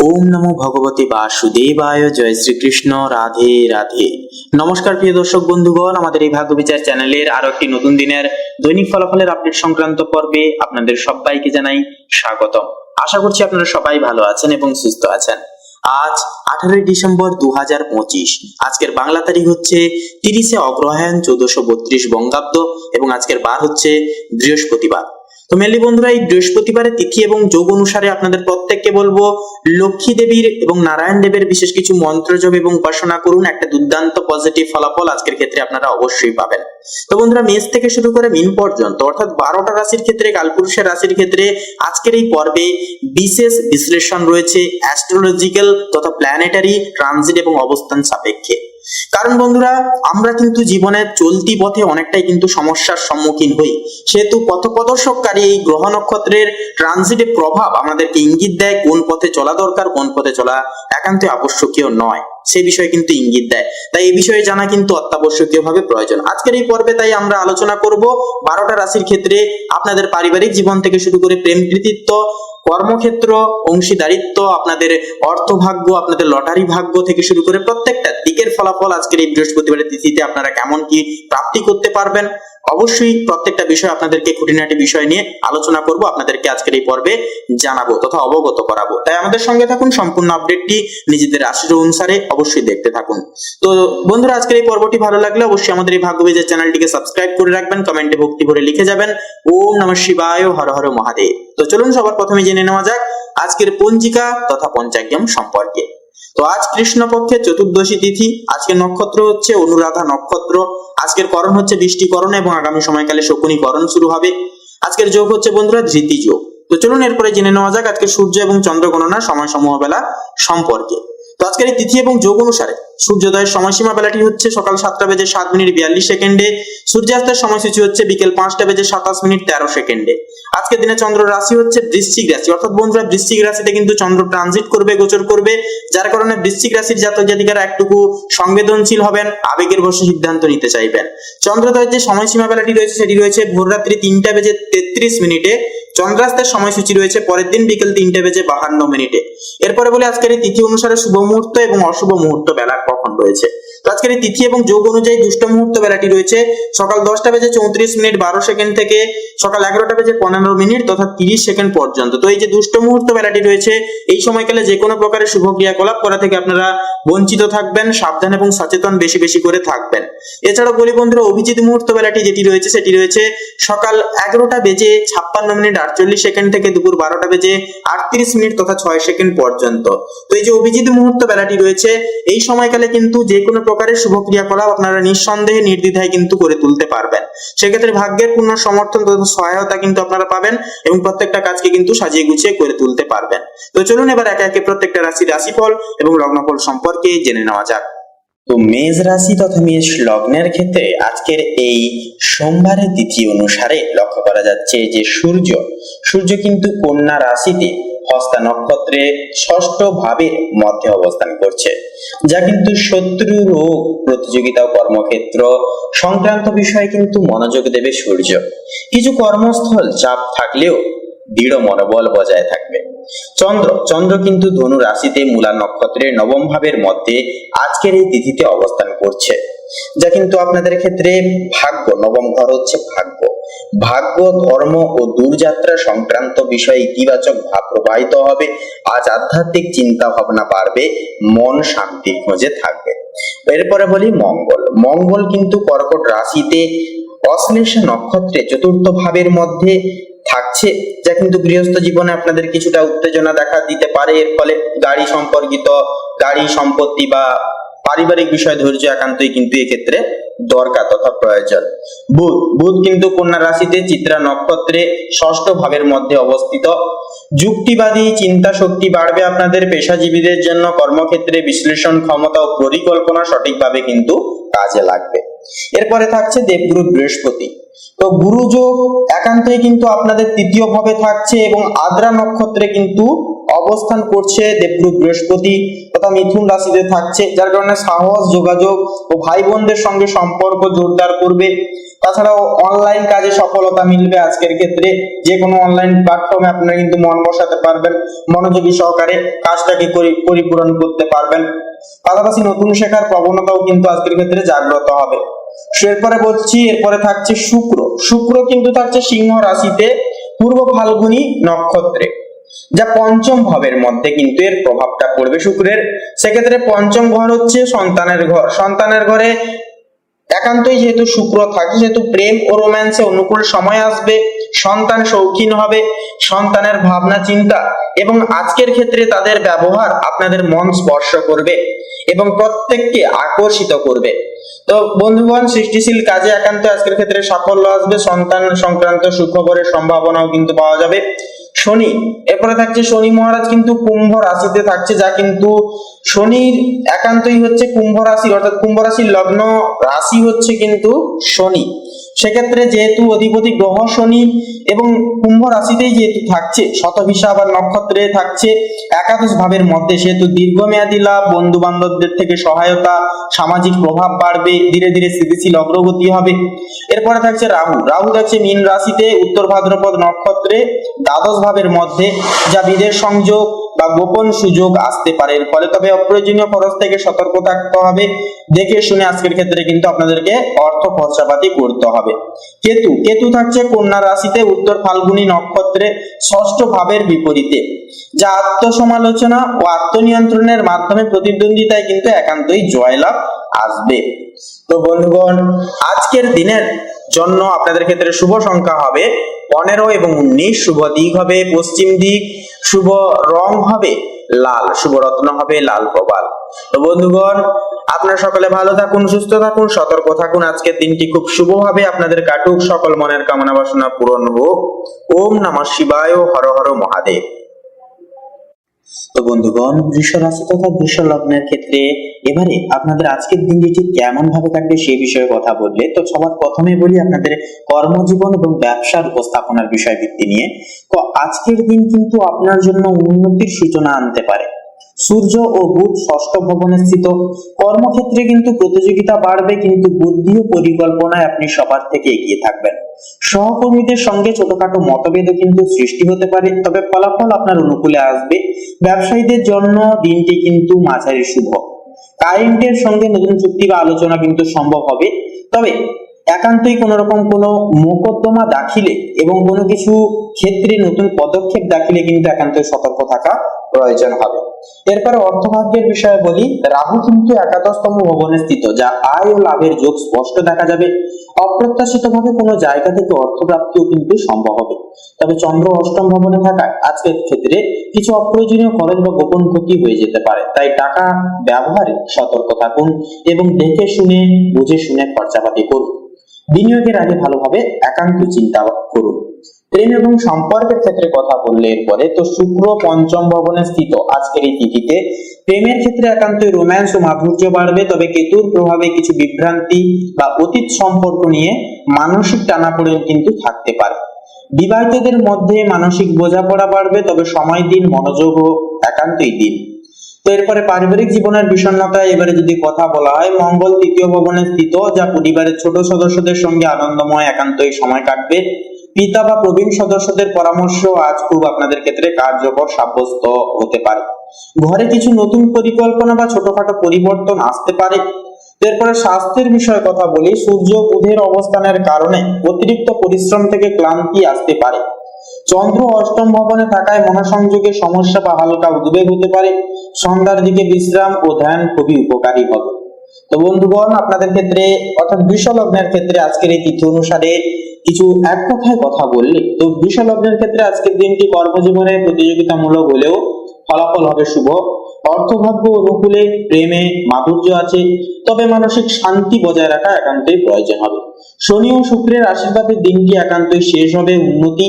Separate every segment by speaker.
Speaker 1: ওম নমো ভগবতে বাসুদেবায়। জয় শ্রীকৃষ্ণ। রাধে রাধে। নমস্কার প্রিয় দর্শক বন্ধুগণ, আমাদের এই ভাগ্য বিচার চ্যানেলের আরো একটি নতুন দিনের দৈনিক ফলাফলের আপডেট সংক্রান্ত পর্বে আপনাদের সবাইকে জানাই স্বাগতম। আশা করছি আপনারা সবাই ভালো আছেন এবং সুস্থ আছেন। আজ 18 ডিসেম্বর 2025। আজকের বাংলা তারিখ হচ্ছে 30 অগ্রহায়ণ 1432 বঙ্গাব্দ এবং আজকের বার হচ্ছে বৃহস্পতিবার। তো মেনলি বন্ধুরা, এই বৃহস্পতিবারের তিথি এবং যোগ অনুসারে আপনাদের প্রত্যেককে বলবো লক্ষ্মী দেবীর এবং নারায়ণ দেবের বিশেষ কিছু মন্ত্র জপ এবং উপাসনা করুন। একটা দুর্দান্ত পজিটিভ ফলাফল আজকের ক্ষেত্রে আপনারা অবশ্যই পাবেন। তো বন্ধুরা, মেষ থেকে শুরু করে মীন পর্যন্ত অর্থাৎ 12টা রাশির ক্ষেত্রে, কালপুরুষের রাশির ক্ষেত্রে আজকের এই পর্বে বিশেষ বিশ্লেষণ রয়েছে অ্যাস্ট্রোলজিক্যাল তথা প্ল্যানেটারি ট্রানজিট এবং অবস্থান সাপেক্ষে। কারণ বন্ধুরা, আমরা কিন্তু জীবনের চলতি পথে অনেকটাই কিন্তু সমস্যার সম্মুখীন হই, সেহেতু পথ প্রদর্শককারী এই গ্রহ নক্ষত্রের ট্রানজিটের প্রভাব আমাদেরকে ইঙ্গিত দেয় কোন পথে চলা দরকার, কোন পথে চলা একান্তই আবশ্যকীয় নয়, সেই বিষয়ে কিন্তু ইঙ্গিত দেয়। তাই এই বিষয়ে জানা কিন্তু অত্যাবশ্যকীয় ভাবে প্রয়োজন। আজকের এই পর্বে তাই আমরা আলোচনা করব 12টা রাশির ক্ষেত্রে আপনাদের পারিবারিক জীবন থেকে শুরু করে প্রেম কৃতিত্ব, কর্মক্ষেত্র, অংশীদারিত্ব, আপনাদের অর্থভাগ্য, আপনাদের লটারি ভাগ্য থেকে শুরু করে প্রত্যেকটা দিকের ফলাফল আজকের এই বৃহস্পতিবারের তিথিতে আপনারা কেমন কি প্রাপ্তি করতে পারবেন। অবশ্যই প্রত্যেকটা বিষয় আপনাদেরকে খুঁটিনাটি বিষয় নিয়ে আলোচনা করব, আপনাদেরকে আজকের এই পর্বে জানাবো তথা অবগত করাবো। তাই আমাদের সঙ্গে থাকুন, সম্পূর্ণ আপডেটটি নিজেদের রাশির অনুসারে অবশ্যই দেখতে থাকুন। তো বন্ধুরা, আজকের এই পর্বটি ভালো লাগলে অবশ্যই আমাদের এই ভাগ্যবিজয় চ্যানেলটিকে সাবস্ক্রাইব করে রাখবেন, কমেন্টে ভক্তি ভরে লিখে যাবেন ওম নমঃ শিবায়, হর হর মহাদেব। তো চলুন সবার প্রথমে জেনে নেওয়া যাক আজকের পঞ্জিকা তথা পঞ্চাঙ্গম সম্পর্কে। তো আজ কৃষ্ণপক্ষের চতুর্দশী তিথি, আজকের নক্ষত্র হচ্ছে অনুরাধা নক্ষত্র, আজকের করণ হচ্ছে বৃষ্টিকরণ এবং আগামী সময়কালে শকুনিকরণ শুরু হবে। আজকের যোগ হচ্ছে বন্ধুরা ধৃতি যোগ। তো চলুন এরপরে জেনে নেওয়া যাক আজকে সূর্য এবং চন্দ্র গণনার সময় সমূহ বেলা সম্পর্কে। তো আজকের এই তিথি এবং যোগ অনুসারে সূর্যোদয়ের সময়সীমা বেলাটি হচ্ছে সকাল 7টা বেজে 7 মিনিট 42 সেকেন্ডে, সূর্যাস্তের সময়সূচি হচ্ছে বিকেল 5টা বেজে 27 মিনিট 13 সেকেন্ডে। আজকের দিনে চন্দ্র রাশি হচ্ছে বৃশ্চিক রাশি, অর্থাৎ বন্ধুরা বৃশ্চিক রাশিতে কিন্তু চন্দ্র ট্রানজিট করবে, গোচর করবে, যার কারণে বৃশ্চিক রাশির জাতক জাতিকারা একটুকু সংবেদনশীল হবেন, আবেগের বশে সিদ্ধান্ত নিতে চাইবেন। চন্দ্রোদয়ের যে সময়সীমা বেলাটি রয়েছে সেটি রয়েছে ভোররাত্রি 3টা বেজে 33 মিনিটে, চন্দ্রাস্তের সময়সূচি রয়েছে পরের দিন বিকেল 3টা বেজে 52 মিনিটে। এরপরে বলে আজকের এই তিথি অনুসারে শুভ মুহূর্ত এবং অশুভ মুহূর্ত বেলা কখন রয়েছে। তো আজকের এই তিথি এবং যোগ অনুযায়ী দুষ্ট মুহূর্ত বেলাটি রয়েছে সকাল 10টা বেজে 34 মিনিট 12 সেকেন্ড থেকে সকাল 11টা বেজে 15 মিনিট তথা 30 সেকেন্ড পর্যন্ত। তো এই যে দুষ্ট মুহূর্ত বেলাটি রয়েছে, এই সময়কালে যে কোনো প্রকারের শুভ ক্রিয়াকলাপ করা থেকে আপনারা বঞ্চিত থাকবেন, সাবধান এবং সচেতন বেশি বেশি করে থাকবেন। এছাড়াও বলি বন্ধুরা, অভিজিৎ মুহূর্ত বেলাটি যেটি রয়েছে সেটি রয়েছে সকাল 11টা বেজে 56 মিনিট 48 সেকেন্ড থেকে দুপুর 12টা বেজে 38 মিনিট তথা 6 সেকেন্ড পর্যন্ত। তো এই যে অভিজিৎ মুহূর্ত বেলাটি রয়েছে, এই সময়কালে কিন্তু যে কোনো প্রকারের শুভ ক্রিয়াকলাপ আপনারা নিঃসন্দেহে নির্দ্বিধায় কিন্তু করে তুলতে পারবেন। সেক্ষেত্রে ভাগ্যের পূর্ণ সমর্থন তথা সহায়তা কিন্তু আপনারা পাবেন এবং প্রত্যেকটা কাজকে কিন্তু সাজিয়ে গুছিয়ে করে তুলতে পারবেন। তো চলুন এবার একে একে প্রত্যেকটা রাশির রাশিফল এবং লগ্নফল সম্পর্কে জেনে নেওয়া যাক। তো মেষ রাশি তথা মেষ লগ্নের ক্ষেত্রে আজকের এই সোমবারের তিথি অনুসারে লক্ষ্য করা যাচ্ছে যে সূর্য কিন্তু কন্যা রাশিতে হস্তা নক্ষত্রে 6ষ্ঠ ভাবের মধ্যে অবস্থান করছে, যা কিন্তু শত্রু, রোগ, প্রতিযোগিতা ও কর্মক্ষেত্র সংক্রান্ত বিষয়ে কিন্তু মনোযোগ দেবে সূর্য। কিছু কর্মস্থল চাপ থাকলেও দৃঢ় মনোবল বজায় থাকবে। চন্দ্র কিন্তু ধনু রাশিতে মূলা নক্ষত্রের 9ম ভাবের মধ্যে আজকের এই তিথিতে অবস্থান করছে, যা কিন্তু আপনাদের ক্ষেত্রে ভাগ্য, 9ম ঘর হচ্ছে ভাগ্য, ধর্ম ও দূরযাত্রা সংক্রান্ত বিষয়ে ইতিবাচক ভাব প্রবাহিত হবে। আজ আধ্যাত্মিক চিন্তা ভাবনা বাড়বে, মন শান্তির খোঁজে থাকবে। এরপরে বলি মঙ্গল কিন্তু কর্কট রাশিতে অশ্লেষা নক্ষত্রে 4র্থ ভাবের মধ্যে থাকছে, যা কিন্তু গৃহস্থ জীবনে আপনাদের কিছুটা উত্তেজনা দেখা দিতে পারে। এর ফলে গাড়ি সম্পর্কিত, গাড়ি সম্পত্তি বা পারিবারিক বিষয় ধৈর্য একান্তই কিন্তু এক্ষেত্রে দরকার তথা প্রয়োজন। বুধ কিন্তু কন্যা রাশিতে চিত্রা নক্ষত্রে 6ষ্ঠ ভাবের মধ্যে অবস্থিত, যুক্তিবাদী চিন্তা শক্তি বাড়বে আপনাদের। পেশাজীবীদের জন্য কর্মক্ষেত্রে বিশ্লেষণ ক্ষমতা ও পরিকল্পনা সঠিকভাবে কিন্তু কাজে লাগবে। এরপরে থাকছে দেবগুরু বৃহস্পতি। তো গুরুযোগ একান্তই কিন্তু আপনাদের 3য় ভাবে থাকছে এবং আদ্রা নক্ষত্রে কিন্তু অবস্থান করছে দেবগুরু বৃহস্পতি, তথা মিথুন রাশিতে থাকছে, যার কারণে সাহস, যোগাযোগ ও ভাই বোনদের সঙ্গে সম্পর্ক জোরদার করবে। তাছাড়াও অনলাইন কাজে সফলতা মিলবে আজকের ক্ষেত্রে। যে কোনো অনলাইন প্ল্যাটফর্মে আপনারা কিন্তু মন বসাতে পারবেন, মনোযোগী সহকারে কাজটাকে পরিপূরণ করতে পারবেন। পাশাপাশি নতুন শেখার প্রবণতাও কিন্তু আজকের ক্ষেত্রে জাগ্রত হবে। এরপরে থাকছে শুক্র। শুক্র কিন্তু থাকছে সিংহ রাশিতে পূর্ব ফাল্গুনী নক্ষত্রে, যা পঞ্চম ভাবের মধ্যে কিন্তু এর প্রভাবটা পড়বে শুক্রের। সেক্ষেত্রে পঞ্চম ঘর হচ্ছে সন্তানের ঘর। সন্তানের ঘরে একান্তই যেহেতু শুক্র থাকে, যেহেতু প্রেম ও রোম্যান্সে অনুকূল সময় আসবে, সন্তান শৌখিন হবে, সন্তানের ভাবনা চিন্তা এবং আজকের ক্ষেত্রে তাদের ব্যবহার আপনাদের মন স্পর্শ করবে এবং প্রত্যেককে আকর্ষিত করবে। তো বন্ধুগণ, সৃষ্টিশীল কাজে একান্ত আজকের ক্ষেত্রে সাফল্য আসবে, সন্তান সংক্রান্ত সুখবরের সম্ভাবনাও কিন্তু পাওয়া যাবে। শনি, এরপরে থাকছে শনি মহারাজ কিন্তু কুম্ভ রাশিতে থাকছে, যা কিন্তু শনির একান্তই হচ্ছে কুম্ভ রাশি, অর্থাৎ কুম্ভ রাশির লগ্ন রাশি হচ্ছে কিন্তু শনি। সেক্ষেত্রে যেহেতু অধিপতি গ্রহ শনি এবং কুম্ভ রাশিতেই যেহেতু থাকছে, শতভিসা আবার নক্ষত্রে থাকছে একাদশ ভাবের মধ্যে, সেহেতু দীর্ঘমেয়াদী লাভ, বন্ধু বান্ধবদের থেকে সহায়তা, সামাজিক প্রভাব বাড়বে, ধীরে ধীরে স্থিতিশীল অগ্রগতি হবে। এরপরে থাকছে রাহু। রাহু থাকছে মীন রাশিতে উত্তর ভাদ্রপদ নক্ষত্রে দ্বাদশ ভাবের মধ্যে, যা বিদেশ সংযোগ বা গোপন সুযোগ আসতে পারে এর ফলে। তবে অপ্রয়োজনীয় খরচ থেকে সতর্ক থাকতে হবে, দেখে শুনে আজকের ক্ষেত্রে কিন্তু আপনাদেরকে অর্থ খরচাপাতি করতে হবে। কেতু থাকছে কন্যা রাশিতে উত্তর ফাল্গুনী নক্ষত্রে ষষ্ঠ ভাবের বিপরীতে, যা আত্মসমালোচনা ও আত্মনিয়ন্ত্রণের মাধ্যমে প্রতিদ্বন্দ্বিতায় কিন্তু একান্তই জয়লাভ আসবে। তো বন্ধুগণ, আজকের দিনের জন্য আপনাদের ক্ষেত্রে শুভ সংখ্যা হবে 15 এবং 19, শুভ দিক হবে পশ্চিম দিক, শুভ রং হবে লাল, শুভ রত্ন হবে লাল প্রবাল। তো বন্ধুগণ, আপনারা সকলে ভালো থাকুন, সুস্থ থাকুন, সতর্ক থাকুন। আজকের দিনটি খুব শুভভাবে আপনাদের কাটুক, সকল মনের কামনা বাসনা পূরণ হোক। ওম নমঃ শিবায়, হর হর মহাদেব। তো বন্ধুগণ, বৃষ রাশি তথা বৃষ লগ্নের ক্ষেত্রে এবারে আপনাদের আজকের দিনটি ঠিক কেমন ভাবে কাটবে সেই বিষয়ে কথা বললে, তো সবার প্রথমে বলি আপনাদের কর্মজীবন এবং ব্যবসার উপস্থাপনার বিষয় ভিত্তি নিয়ে। তো আজকের দিন কিন্তু আপনার জন্য উন্নতির সূচনা আনতে পারে। সূর্য ও বুধ ষষ্ঠ ভবনে স্থিত, কর্মক্ষেত্রে কিন্তু প্রতিযোগিতা বাড়বে, কিন্তু বুদ্ধি ও পরিকল্পনায় আপনি সবার থেকে এগিয়ে থাকবেন। সহকর্মীদের সঙ্গে ছোটখাটো মতভেদও কিন্তু সৃষ্টি হতে পারে, তবে ফলাফল আপনার অনুকূলে আসবে। ব্যবসায়ীদের জন্য দিনটি কিন্তু মাঝারি শুভ। ক্লায়েন্টের সঙ্গে নতুন চুক্তি বা আলোচনা কিন্তু সম্ভব হবে, তবে একান্তই কোন রকম কোনো মোকদ্দমা দাখিলে এবং কোনো কিছু ক্ষেত্রে নতুন পদক্ষেপ দাখিলে কিন্তু একান্তই সতর্ক থাকা প্রয়োজন হবে। এরপরে অর্থভাগ্যের বিষয়ে বলি, রাহু কিন্তু একাদশতম ভবনে স্থিত, যা আয় ও লাভের যোগ স্পষ্ট দেখা যাবে। অপ্রত্যাশিত ভাবে কোনো জায়গা থেকে অর্থ প্রাপ্তিও কিন্তু সম্ভব হবে। তবে চন্দ্র অষ্টম ভবনে থাকায় আজকের ক্ষেত্রে কিছু অপ্রয়োজনীয় খরচ বা গোপন ক্ষতি হয়ে যেতে পারে, তাই টাকা ব্যবহারে সতর্ক থাকুন এবং দেখে শুনে বুঝে শুনে খরচাপাতি করুন। বিনিয়োগের আগে ভালোভাবে একান্ত চিন্তা করুন। প্রেম এবং সম্পর্কের ক্ষেত্রে কথা বললে এরপরে, তো শুক্র পঞ্চম ভবনে স্থিত আজকের এই তিথিতে প্রেমের ক্ষেত্রে একান্তই রোম্যান্স ও মাধুর্য বাড়বে, তবে কেতুর প্রভাবে কিছু বিভ্রান্তি বা অতীত সম্পর্ক নিয়ে মানসিক টানাপোড়েন কিন্তু থাকতে পারে। বিবাহিতদের মধ্যে মানসিক বোঝাপড়া বাড়বে, তবে সময় দিন, মনোযোগ ও একান্তই দিন। তো এরপরে পারিবারিক জীবনের বিষণ্ণতা এবারে যদি কথা বলা হয়, মঙ্গল তৃতীয় ভবনে স্থিত, যা পরিবারের ছোট সদস্যদের সঙ্গে আনন্দময় একান্তই সময় কাটবে। পিতা বা প্রবীণ সদস্যদের পরামর্শ আজ খুব আপনাদের ক্ষেত্রে কার্যকর সাব্যস্ত হতে পারে। ঘরে কিছু নতুন পরিকল্পনা বা ছোটখাটো পরিবর্তন আসতে পারে। এরপরে স্বাস্থ্যের বিষয়ে কথা বলি, সূর্য বুধের অবস্থানের কারণে অতিরিক্ত পরিশ্রম থেকে ক্লান্তি আসতে পারে। চন্দ্র অষ্টম ভবনে থাকায় মহাসংযোগের সমস্যা বা হালকা উদ্বেগ হতে পারে। সন্ধ্যার দিকে বিশ্রাম ও ধ্যান খুবই উপকারী হবে। তো বন্ধুগণ, আপনাদের ক্ষেত্রে অর্থাৎ বৃষ লগ্নের ক্ষেত্রে আজকের এই তিথি অনুসারে কিছু এক কথায় কথা বললে, তো বৃষ লগ্নের ক্ষেত্রে আজকের দিনটি কর্মজীবনে প্রতিযোগিতামূলক হলেও ফলাফল হবে শুভ। অর্থভাগ্য অনুকূলে, প্রেমে মাধুর্য আছে, তবে মানসিক শান্তি বজায় রাখা একান্তই প্রয়োজন হবে। শনি ও শুক্রের আশীর্বাদের দিনটি একান্তই শেষ হবে উন্নতি,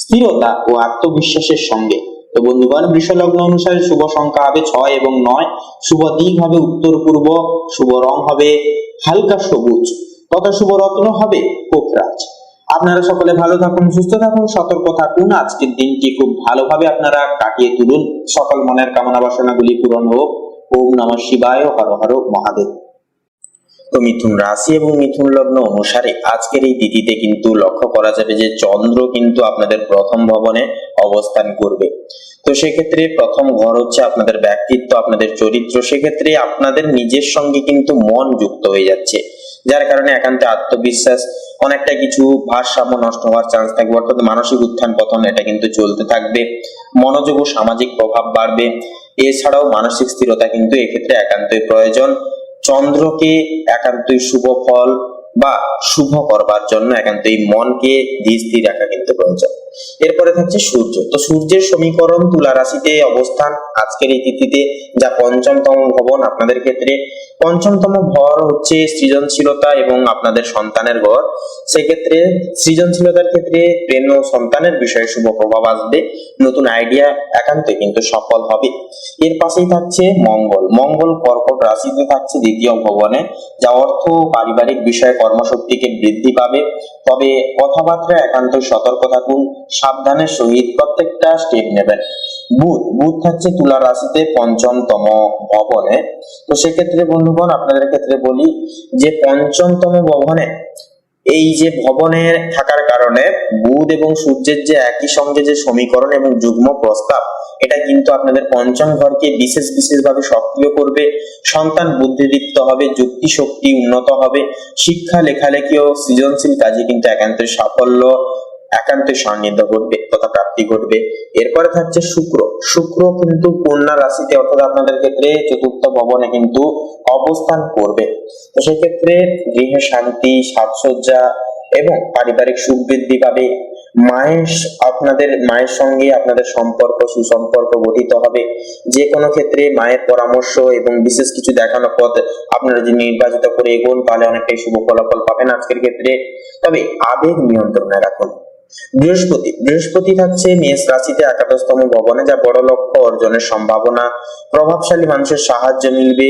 Speaker 1: স্থিরতা ও আত্মবিশ্বাসের সঙ্গে। তো বন্ধুগণ, বৃষ লগ্ন অনুসারে শুভ সংখ্যা হবে 6 এবং 9, শুভ দিক হবে উত্তর পূর্ব, শুভ রং হবে হালকা সবুজ, তথা শুভ রত্ন হবে কোকরাজ। আপনারা সকলে ভালো থাকুন, সুস্থ থাকুন, সতর্ক থাকুন। আজকের দিনটি খুব ভালোভাবে আপনারা কাটিয়ে তুলুন, সকল মনের কামনা বাসনাগুলি পূরণ হোক। ওম নমঃ শিবায়, হর হর মহাদেব। তো মিথুন রাশি এবং মিথুন লগ্ন অনুসারে আজকের এই তিথিতে কিন্তু লক্ষ্য করা যাবে যে চন্দ্র কিন্তু আপনাদের প্রথম ভবনে অবস্থান করবে। তো সেক্ষেত্রে প্রথম ঘর হচ্ছে আপনাদের ব্যক্তিত্ব, আপনাদের চরিত্র। সেক্ষেত্রে আপনাদের নিজের সঙ্গে কিন্তু মন যুক্ত হয়ে যাচ্ছে, যার কারণে একান্ত আত্মবিশ্বাস, অনেকটা কিছু ভারসাম্য নষ্ট হওয়ার চান্স থাকবে, অর্থাৎ মানসিক উত্থান পতন এটা কিন্তু চলতে থাকবে। মনোযোগ ও সামাজিক প্রভাব বাড়বে। এছাড়াও মানসিক স্থিরতা কিন্তু এক্ষেত্রে একান্তই প্রয়োজন। চন্দ্রকে একান্তই শুভ ফল বা শুভ করবার জন্য একান্তই মনকে ধীর স্থির রাখা কিন্তু প্রয়োজন। এরপরে থাকছে সূর্য। তো সূর্যের সমীকরণ তুলা রাশিতে অবস্থান আজকের এই তিথিতে, যা পঞ্চমতম ভবন আপনাদের ক্ষেত্রে। পঞ্চমতম ঘর হচ্ছে সৃজনশীলতা এবং আপনাদের সন্তানের ঘর। সেক্ষেত্রে সৃজনশীলতার ক্ষেত্রে প্রেম ও সন্তানের বিষয়ে শুভ প্রভাব আসবে, নতুন আইডিয়া একান্তই কিন্তু সফল হবে। এর পাশেই থাকছে মঙ্গল। মঙ্গল কর্কট রাশিতে থাকছে দ্বিতীয় ভবনে, যা অর্থ পারিবারিক বিষয়ে কর্মশক্তিকে বৃদ্ধি পাবে। তবে কথাবার্তা একান্ত সতর্ক থাকুন, সাবধানের সহিত প্রত্যেকটা স্টেপ নেবেন। বুধ থাকছে তুলা রাশিতে পঞ্চমতম ভবনে। তো সেক্ষেত্রে বন্ধুগণ আপনাদের ক্ষেত্রে বলি যে পঞ্চমতম ভবনে এই যে ভবনে থাকার কারণে বুধ এবং সূর্যের যে একই সঙ্গে যে সমীকরণ এবং যুগ্ম প্রস্তাব, এটা কিন্তু আপনাদের পঞ্চম ঘরকে বিশেষভাবে সক্রিয় করবে। সন্তান বুদ্ধিদীপ্ত হবে, যুক্তি শক্তি উন্নত হবে, শিক্ষা লেখালেখি ও সৃজনশীল কাজে কিন্তু একান্তই সাফল্য, একান্তই সান্নিধ্য ঘটবে তথা প্রাপ্তি ঘটবে। এরপরে থাকছে শুক্র কিন্তু কন্যা রাশিতে, অর্থাৎ আপনাদের ক্ষেত্রে চতুর্থ ভবনে কিন্তু অবস্থান করবে। তো সেক্ষেত্রে গৃহে শান্তি, সাজসজ্জা এবং পারিবারিক সুখ বৃদ্ধি পাবে। আপনাদের মায়ের সঙ্গে আপনাদের সম্পর্ক, সুসম্পর্ক গঠিত হবে। যে কোনো ক্ষেত্রে মায়ের পরামর্শ এবং বিশেষ কিছু দেখানো পথ আপনারা যদি নির্বাচিত করে এগোন তাহলে অনেকটাই শুভ ফলাফল পাবেন আজকের ক্ষেত্রে। তবে আবেগ নিয়ন্ত্রণে রাখুন। বৃহস্পতি থাকছে মেষ রাশিতে একাদশতম ভবনে, যা বড় লক্ষ্য অর্জনের সম্ভাবনা। প্রভাবশালী মানুষের সাহায্য মিলবে।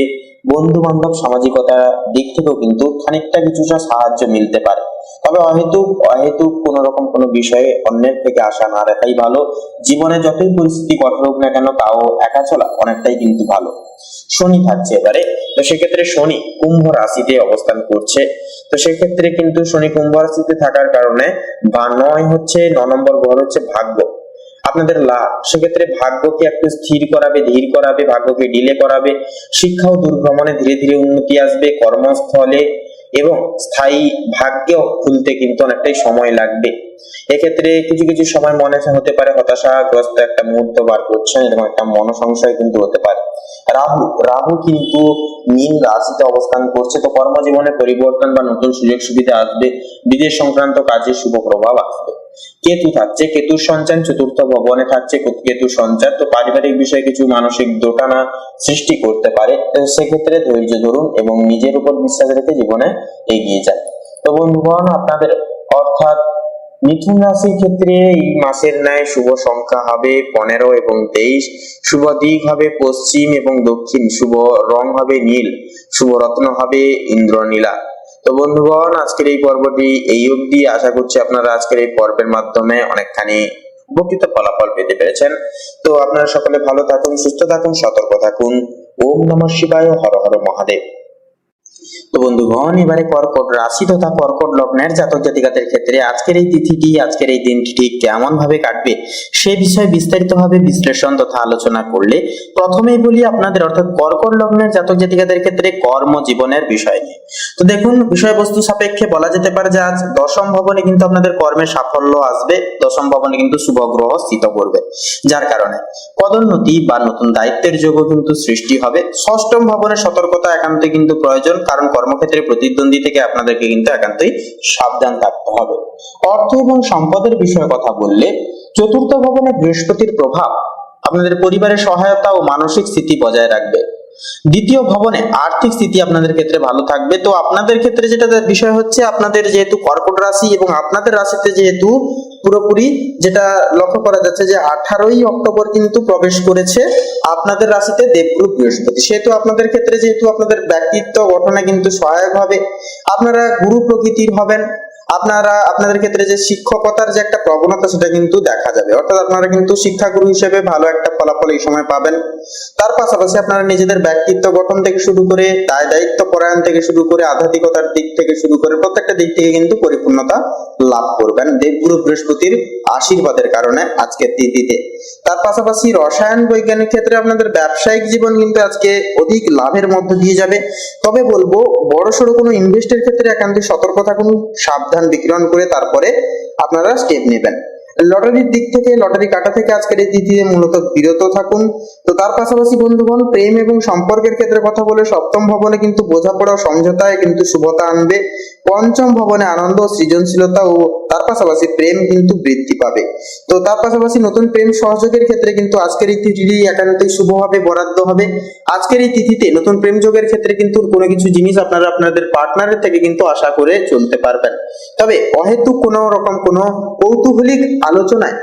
Speaker 1: বন্ধু বান্ধব সামাজিকতা দিক থেকেও কিন্তু খানিকটা কিছুটা সাহায্য মিলতে পারে। তবে অহেতুক কোন রকম কোনো বিষয়ে অন্যের থেকে আশা না রাখাই ভালো। জীবনে যতই পরিস্থিতি কঠোর হোক না কেন, তাও একা চলা অনেকটাই কিন্তু ভালো। শনি থাকছে এবারে। তো সেক্ষেত্রে শনি কুম্ভ রাশিতে অবস্থান করছে। তো সেক্ষেত্রে কিন্তু শনি কুম্ভ রাশিতে থাকার কারণে 9 নম্বর ঘর হচ্ছে ভাগ্য, আপনাদের লাভ। সেক্ষেত্রে ভাগ্যকে একটু স্থির করাবে, ধীর করাবে, ভাগ্যকে ডিলে করাবে। শিক্ষা ও দূরভ্রমণে ধীরে ধীরে উন্নতি আসবে। কর্মস্থলে এবং স্থায়ী ভাগ্যে খুলতে কিন্তু অনেকটাই সময় লাগবে। এক্ষেত্রে কিছু কিছু সময় মনে হতে পারে হতাশাগ্রস্ত একটা মুহূর্ত বার করছেন, এরকম একটা মনোসংশয় কিন্তু হতে পারে। রাহু কিন্তু মীন রাশিতে অবস্থান করছে। তো কর্মজীবনে পরিবর্তন বা নতুন সুযোগ সুবিধা আসবে। বিদেশ সংক্রান্ত কাজে শুভ প্রভাব আসবে। কেতু থাকছে, কেতুর সঞ্চার চতুর্থ ভবনে থাকছে কেতুর সঞ্চার। তো পারিবারিক বিষয়ে কিছু মানসিক দোটানা সৃষ্টি করতে পারে। তো সেক্ষেত্রে ধৈর্য ধরুন এবং নিজের উপর বিশ্বাস রেখে জীবনে এগিয়ে যান। তো বন্ধুগণ আপনাদের অর্থাৎ মিথুন রাশির ক্ষেত্রে এই মাসের ন্যায় শুভ সংখ্যা হবে 15 এবং 23। শুভ দিক হবে পশ্চিম এবং দক্ষিণ। শুভ রং হবে নীল। শুভ রত্ন হবে ইন্দ্রনীলা। তো বন্ধুগণ আজকের এই পর্বটি এই অবধি। আশা করছি আপনারা আজকের এই পর্বের মাধ্যমে অনেকখানি উপকৃত ফলাফল পেতে পেরেছেন। তো আপনারা সকলে ভালো থাকুন, সুস্থ থাকুন, সতর্ক থাকুন। ওম নমঃ শিবায়, হর হর মহাদেব। তো বন্ধুগণ এবারে কর্কট রাশি তথা কর্কট লগ্নের জাতক জাতিকাদের ক্ষেত্রে আজকের এই তিথিটি, আজকের এই দিনটি ঠিক কেমন ভাবে কাটবে সে বিষয়ে বিস্তারিতভাবে বিশ্লেষণ তথা আলোচনা করলে প্রথমেই বলি আপনাদের অর্থাৎ কর্কট লগ্নের জাতক জাতিকাদের ক্ষেত্রে কর্মজীবনের বিষয় নিয়ে। তো দেখুন বিষয়বস্তু সাপেক্ষে বলা যেতে পারে যে আজ দশম ভবনে কিন্তু আপনাদের কর্মে সাফল্য আসবে। দশম ভবনে কিন্তু শুভ গ্রহ স্থিত করবে, যার কারণে পদোন্নতি বা নতুন দায়িত্বের যোগও কিন্তু সৃষ্টি হবে। ষষ্ঠম ভবনে সতর্কতা একান্তই কিন্তু প্রয়োজন, কারণ কর্মক্ষেত্রে প্রতিদ্বন্দ্বী থেকে আপনাদেরকে কিন্তু একান্তই সাবধান থাকতে হবে। অর্থ এবং সম্পদের বিষয়ে কথা বললে চতুর্থ ভবনে বৃহস্পতির প্রভাব আপনাদের পরিবারের সহায়তা ও মানসিক স্থিতি বজায় রাখবে। দ্বিতীয় ভবনে আর্থিক স্থিতি আপনাদের ক্ষেত্রে ভালো থাকবে। তো আপনাদের ক্ষেত্রে যেটা বিষয় হচ্ছে, আপনাদের যেহেতু কর্কট রাশি এবং আপনাদের রাশিতে যেহেতু পুরোপুরি যেটা লক্ষ্য করা যাচ্ছে যে 18ই অক্টোবর কিন্তু প্রবেশ করেছে আপনাদের রাশিতে দেবগুরু বৃহস্পতি, সেহেতু আপনাদের ক্ষেত্রে যেহেতু আপনাদের ব্যক্তিত্ব গঠনে কিন্তু সহায়ক হবে। আপনারা গুরু প্রকৃতির হবেন। আপনাদের ক্ষেত্রে যে শিক্ষকতার যে একটা প্রবণতা সেটা কিন্তু দেখা যাবে, অর্থাৎ আপনারা কিন্তু শিক্ষাগুরু হিসেবে ভালো একটা
Speaker 2: ফলাফল এই সময় পাবেন। তার পাশাপাশি আপনারা নিজেদের ব্যক্তিত্ব গঠন থেকে শুরু করে দায় দায়িত্ব পরায়ণ থেকে শুরু করে আধ্যাত্মিকতার দিক থেকে শুরু করে প্রত্যেকটা দিক থেকে কিন্তু পরিপূর্ণতা লাভ করবেন দেবগুরু বৃহস্পতির আশীর্বাদের কারণে আজকের তিথিতে। তার পাশাপাশি রসায়ন বৈজ্ঞানিক ক্ষেত্রে আপনাদের ব্যবসায়িক জীবন কিন্তু আজকে অধিক লাভের মধ্য দিয়ে যাবে। তবে বলবো বড়সড় কোনো ইনভেস্টের ক্ষেত্রে একান্তই সতর্ক থাকুন, সাবধান বিকিরণ করে তারপরে আপনারা স্টেপ নেবেন। লটারির দিক থেকে, লটারি কাটা থেকে আজকের এই তিথিতে মূলত বিরত থাকুন। তো তার পাশাপাশি বন্ধুগণ, প্রেম এবং সম্পর্কের ক্ষেত্রে কথা বলে সপ্তম ভবনে কিন্তু বোঝাপড়া ও সমঝোতায় কিন্তু শুভতা আনবে। পঞ্চম ভবনে আনন্দ, সৃজনশীলতা ও তার পাশাপাশি প্রেম কিন্তু বৃদ্ধি পাবে। তো তার পাশাপাশি নতুন প্রেম সহযোগের ক্ষেত্রে কিন্তু আজকের এই তিথিটি একান্তই শুভ হবে, বরাদ্দ হবে। আজকের এই তিথিতে নতুন প্রেম যোগের ক্ষেত্রে কিন্তু কোনো কিছু জিনিস আপনারা আপনাদের পার্টনারের থেকে কিন্তু আশা করে চলতে পারবেন। তবে অহেতুক কোনো রকম কোনো কৌতূহলিক আলোচনায়,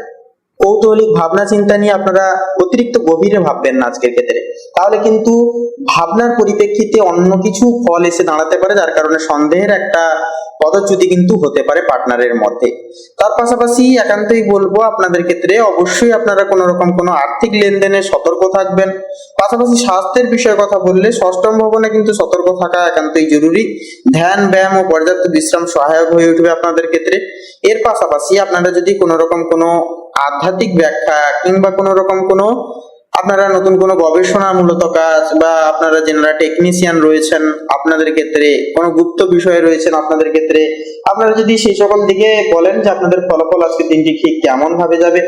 Speaker 2: কৌতূহলিক ভাবনা চিন্তা নিয়ে আপনারা অতিরিক্ত গভীরে ভাববেন না আজকের ক্ষেত্রে, তাহলে কিন্তু ভাবনার পরিপ্রেক্ষিতে অন্য কিছু ফল এসে দাঁড়াতে পারে, যার কারণে সন্দেহের একটা পদচ্যুতি কিন্তু হতে পারে পার্টনারের মধ্যে। তার পাশাপাশি একান্তই বলবো আপনাদের ক্ষেত্রে অবশ্যই আপনারা কোনো রকম কোনো আর্থিক লেনদেনে সতর্ক থাকবেন। পাশাপাশি স্বাস্থ্যের বিষয়ে কথা বললে ষষ্ঠম ভবনে কিন্তু সতর্ক থাকা একান্তই জরুরি। ধ্যান, ব্যায়াম ও পর্যাপ্ত বিশ্রাম সহায়ক হয়ে উঠবে আপনাদের ক্ষেত্রে। এর পাশাপাশি আপনারা যদি কোনো রকম কোনো আধ্যাত্মিক ব্যাখ্যা কিংবা কোনো রকম কোনো আপনারা নতুন কোনো গবেষণামূলক কাজ বা আপনারা যারা টেকনিশিয়ান রয়েছেন আপনাদের ক্ষেত্রে, কোনো গুপ্ত বিষয়ে রয়েছেন আপনাদের ক্ষেত্রে, আপনারা যদি সেই সকল দিকে বলেন যে আপনাদের ফলাফল আজকে দিনটি ঠিক কেমন ভাবে যাবে,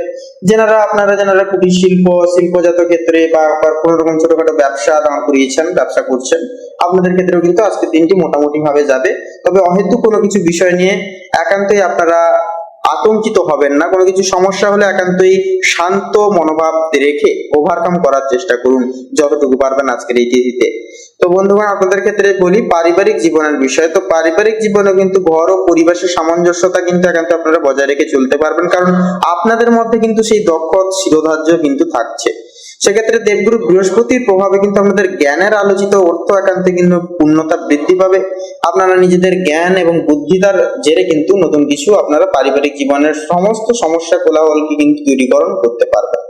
Speaker 2: যারা কুটির শিল্প, শিল্পজাত ক্ষেত্রে বা কোনো রকম ছোটখাটো ব্যবসা দাঁড় করিয়েছেন, ব্যবসা করছেন, আপনাদের ক্ষেত্রেও কিন্তু আজকে দিনটি মোটামুটি ভাবে যাবে। তবে অহেতুক কোনো কিছু বিষয় নিয়ে একান্তই আপনারা আতঙ্কিত হবেন না। কোনো কিছু সমস্যা হলে একান্তই শান্ত মনোভাব রেখে ওভারকাম করার চেষ্টা করুন যতটুকু পারবেন আজকের এই তিথিতে। তো বন্ধুগণ, আপনাদের ক্ষেত্রে বলি পারিবারিক জীবনের বিষয়। তো পারিবারিক জীবনে কিন্তু ঘর ও পরিবেশের সামঞ্জস্যতা কিন্তু একান্ত আপনারা বজায় রেখে চলতে পারবেন, কারণ আপনাদের মধ্যে কিন্তু সেই দক্ষ শিরোধার্য কিন্তু থাকছে। সেক্ষেত্রে দেবগুরু বৃহস্পতির প্রভাবে কিন্তু আমাদের জ্ঞানের আলোচিত অর্থ একান্তে কিন্তু পূর্ণতা বৃদ্ধি পাবে। আপনারা নিজেদের জ্ঞান এবং বুদ্ধিতার জেরে কিন্তু নতুন কিছু আপনারা পারিবারিক জীবনের সমস্ত সমস্যা কোলাহলকে কিন্তু দূরীকরণ করতে পারবেন।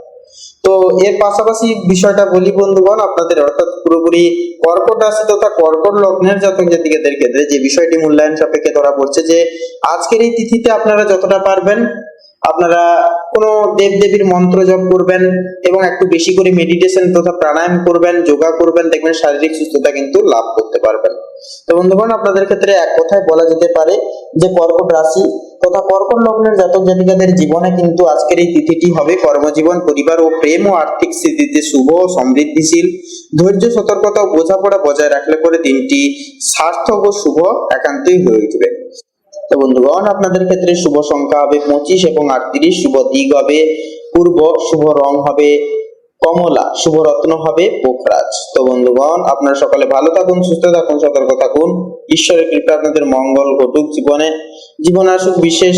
Speaker 2: তো এর পাশাপাশি বিষয়টা বলি বন্ধুগণ, আপনাদের অর্থাৎ পুরোপুরি কর্কট রাশি তথা কর্কট লগ্নের জাতক জাতিকাদের ক্ষেত্রে যে বিষয়টি মূল্যায়ন সাপেক্ষে ধরা পড়ছে যে আজকের এই তিথিতে আপনারা যতটা পারবেন আপনারা কোনো দেবদেবীর মন্ত্র জপ করবেন এবং একটু বেশি করে মেডিটেশন তথা প্রাণায়াম করবেন, যোগা করবেন, দেখবেন শারীরিক সুস্থতা কিন্তু লাভ করতে পারবেন। তো বন্ধুগণ, আপনাদের ক্ষেত্রে এক কথায় বলা যেতে পারে যে কর্কট রাশি তথা কর্কট লগ্নের জাতক জাতিকাদের জীবনে কিন্তু আজকের এই তিথিটি হবে কর্মজীবন, পরিবার ও প্রেম ও আর্থিক স্থিতিতে শুভ, সমৃদ্ধিশীল। ধৈর্য, সতর্কতা ও বোঝাপড়া বজায় রাখলে পরে দিনটি সার্থক ও শুভ একান্তই হয়ে উঠবে। তো বন্ধুগণ, আপনাদের ক্ষেত্রে শুভ সংখ্যা হবে 25 এবং 38, শুভ দিক হবে পূর্ব, শুভ রং হবে কমলা, শুভ রত্ন হবে পোখরাজ। তো বন্ধুগণ, আপনারা সকলে ভালো থাকুন, সুস্থ থাকুন, সতর্ক থাকুন। ঈশ্বরের কৃপা আপনাদের মঙ্গল ঘটুক, জীবনে আসুক বিশেষ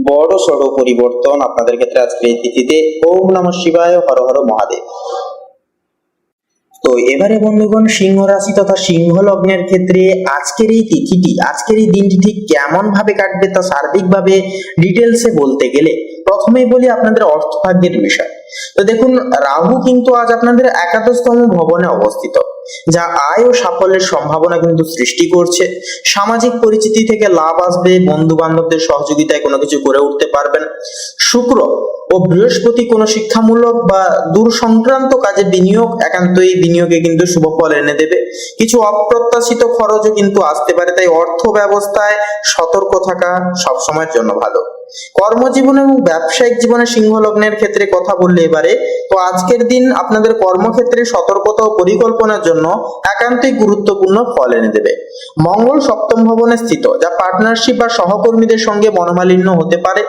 Speaker 2: বড় সড় পরিবর্তন আপনাদের ক্ষেত্রে আজকে এই তিথিতে। ওম নমঃ শিবায়, হর হর মহাদেব। তো এবারে বন্ধুগণ, সিংহ রাশি তথা সিংহ লগ্নের ক্ষেত্রে আজকের এই তিথিটি, আজকের এই দিনটি ঠিক কেমন ভাবে কাটবে তা সার্বিকভাবে ডিটেলসে বলতে গেলে প্রথমেই বলি আপনাদের অর্থভাগ্যের বিষয়। তো দেখুন, রাহু কিন্তু আজ আপনাদের একাদশতম ভবনে অবস্থিত, যা আয় ও সাফল্যের সম্ভাবনা কিন্তু সৃষ্টি করছে। সামাজিক পরিচিতি থেকে লাভ আসবে, বন্ধু বান্ধবদের সহযোগিতায় কোনো কিছু করে উঠতে পারবেন। শুক্র ও বৃহস্পতি কোনো শিক্ষামূলক বা দূর সংক্রান্ত কাজে বিনিয়োগ, একান্তই বিনিয়োগে কিন্তু শুভ ফল এনে দেবে। কিছু অপ্রত্যাশিত খরচও কিন্তু আসতে পারে, তাই অর্থ ব্যবস্থায় সতর্ক থাকা সবসময়ের জন্য ভালো। কর্মজীবন এবং ব্যবসায়িক জীবনে সিংহ লগ্নের ক্ষেত্রে কথা বললে এবারে, তো আজকের দিন আপনাদের কর্মক্ষেত্রে সতর্কতা ও পরিকল্পনার জন্য একান্তই গুরুত্বপূর্ণ ফল এনে দেবে। মঙ্গল সপ্তম ভবনে স্থিত, যা পার্টনারশিপ বা সহকর্মীদের সঙ্গে মনোমালিন্য হতে পারে।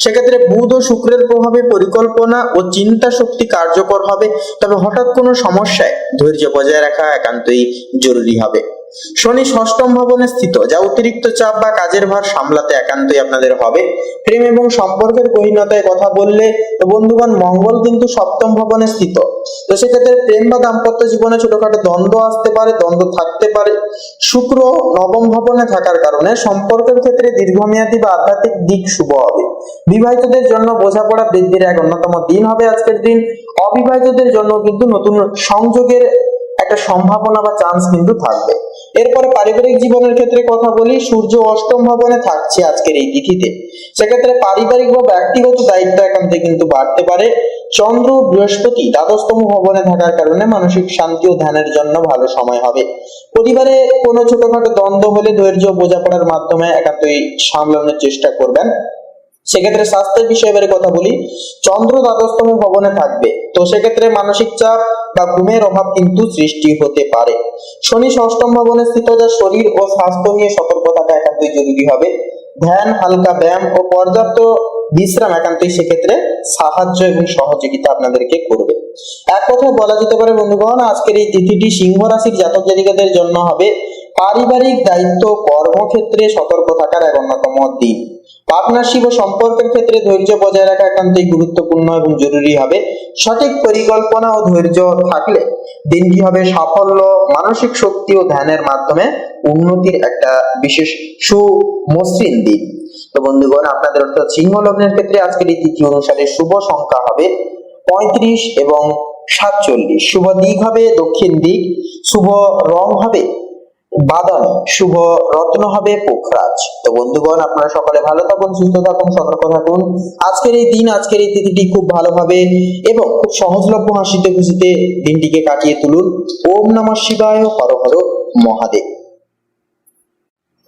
Speaker 2: সেক্ষেত্রে বুধ ও শুক্রের প্রভাবে পরিকল্পনা ও চিন্তা শক্তি কার্যকর হবে, তবে হঠাৎ কোনো সমস্যায় ধৈর্য বজায় রাখা একান্তই জরুরি হবে। শনি ষষ্ঠম ভবনে স্থিত, যা অতিরিক্ত চাপ বা কাজের ভার সামলাতে একান্তই আপনাদের হবে। প্রেম এবং সম্পর্কের গহীনতায় কথা বললে তো বন্ধুগণ, মঙ্গল কিন্তু সপ্তম ভবনে স্থিত। তো সেক্ষেত্রে প্রেম বা দাম্পত্য জীবনে ছোটখাটো দ্বন্দ্ব আসতে পারে, দ্বন্দ্ব থাকতে পারে। শুক্র নবম ভবনে থাকার কারণে সম্পর্কের ক্ষেত্রে দীর্ঘমেয়াদী বা আধ্যাত্মিক দিক শুভ হবে। বিবাহিতদের জন্য বোঝাপড়া বৃদ্ধির এক অন্যতম দিন হবে আজকের দিন। অবিবাহিতদের জন্য কিন্তু নতুন সংযোগের একটা সম্ভাবনা বা চান্স কিন্তু থাকবে। এরপরে পারিবারিক জীবনের ক্ষেত্রে কথা বলি, সূর্য অষ্টম ভবনে থাকছে আজকের এই তিথিতে। সেক্ষেত্রে পারিবারিক বা ব্যক্তিগত দায়িত্ব একান্তে কিন্তু বাড়তে পারে। চন্দ্র বৃহস্পতি দ্বাদশতম ভবনে থাকার কারণে মানসিক শান্তি ও ধ্যানের জন্য ভালো সময় হবে। পরিবারে কোনো ছোটখাটো দ্বন্দ্ব হলে ধৈর্য বোঝাপড়ার মাধ্যমে একান্তই সামলানোর চেষ্টা করবেন। সেক্ষেত্রে স্বাস্থ্যের বিষয়ে এবারে কথা বলি, চন্দ্র দ্বাদশতম ভবনে থাকবে, তো সেক্ষেত্রে মানসিক চাপ বা ঘুমের অভাব কিন্তু সৃষ্টি হতে পারে। শনি ষষ্ঠম ভবনে স্থিত, যা শরীর ও স্বাস্থ্য নিয়ে সতর্ক থাকা একান্তই জরুরি হবে। ধ্যান, হালকা ব্যায়াম ও পর্যাপ্ত বিশ্রাম একান্তই সেক্ষেত্রে সাহায্য এবং সহযোগিতা আপনাদেরকে করবে। এক কথায় বলা যেতে পারে বন্ধুগণ, আজকের এই তিথিটি সিংহ রাশির জাতক জাতিকাদের জন্য হবে পারিবারিক দায়িত্ব কর্মক্ষেত্রে সতর্ক থাকার এক অন্যতম দিন। পার্টনারশিপ ও সম্পর্কের ক্ষেত্রে ধৈর্য বজায় রাখা একান্তই গুরুত্বপূর্ণ এবং জরুরি হবে। সঠিক পরিকল্পনা ও ধৈর্য থাকলে দিনটি হবে সাফল্য, মানসিক শক্তি ও ধ্যানের মাধ্যমে উন্নতির একটা বিশেষ সুমসৃণ দিন। তো বন্ধুগণ, আপনাদের অর্থাৎ সিংহ লগ্নের ক্ষেত্রে আজকের এই তিথি অনুসারে শুভ সংখ্যা হবে 35 এবং 47। শুভ দিক হবে দক্ষিণ দিক। শুভ রং হবে বাদামি। শুভ রত্ন হবে পোখরাজ। তো বন্ধুগণ, আপনারা সকলে ভালো থাকুন, সুস্থ থাকুন, সতর্ক থাকুন। আজকের এই দিন, আজকের এই তিথিটি খুব ভালোভাবে এবং খুব সহজলভ্য হাসিতে খুশিতে দিনটিকে কাটিয়ে তুলুন। ওম নমঃ শিবায়, হর হর মহাদেব।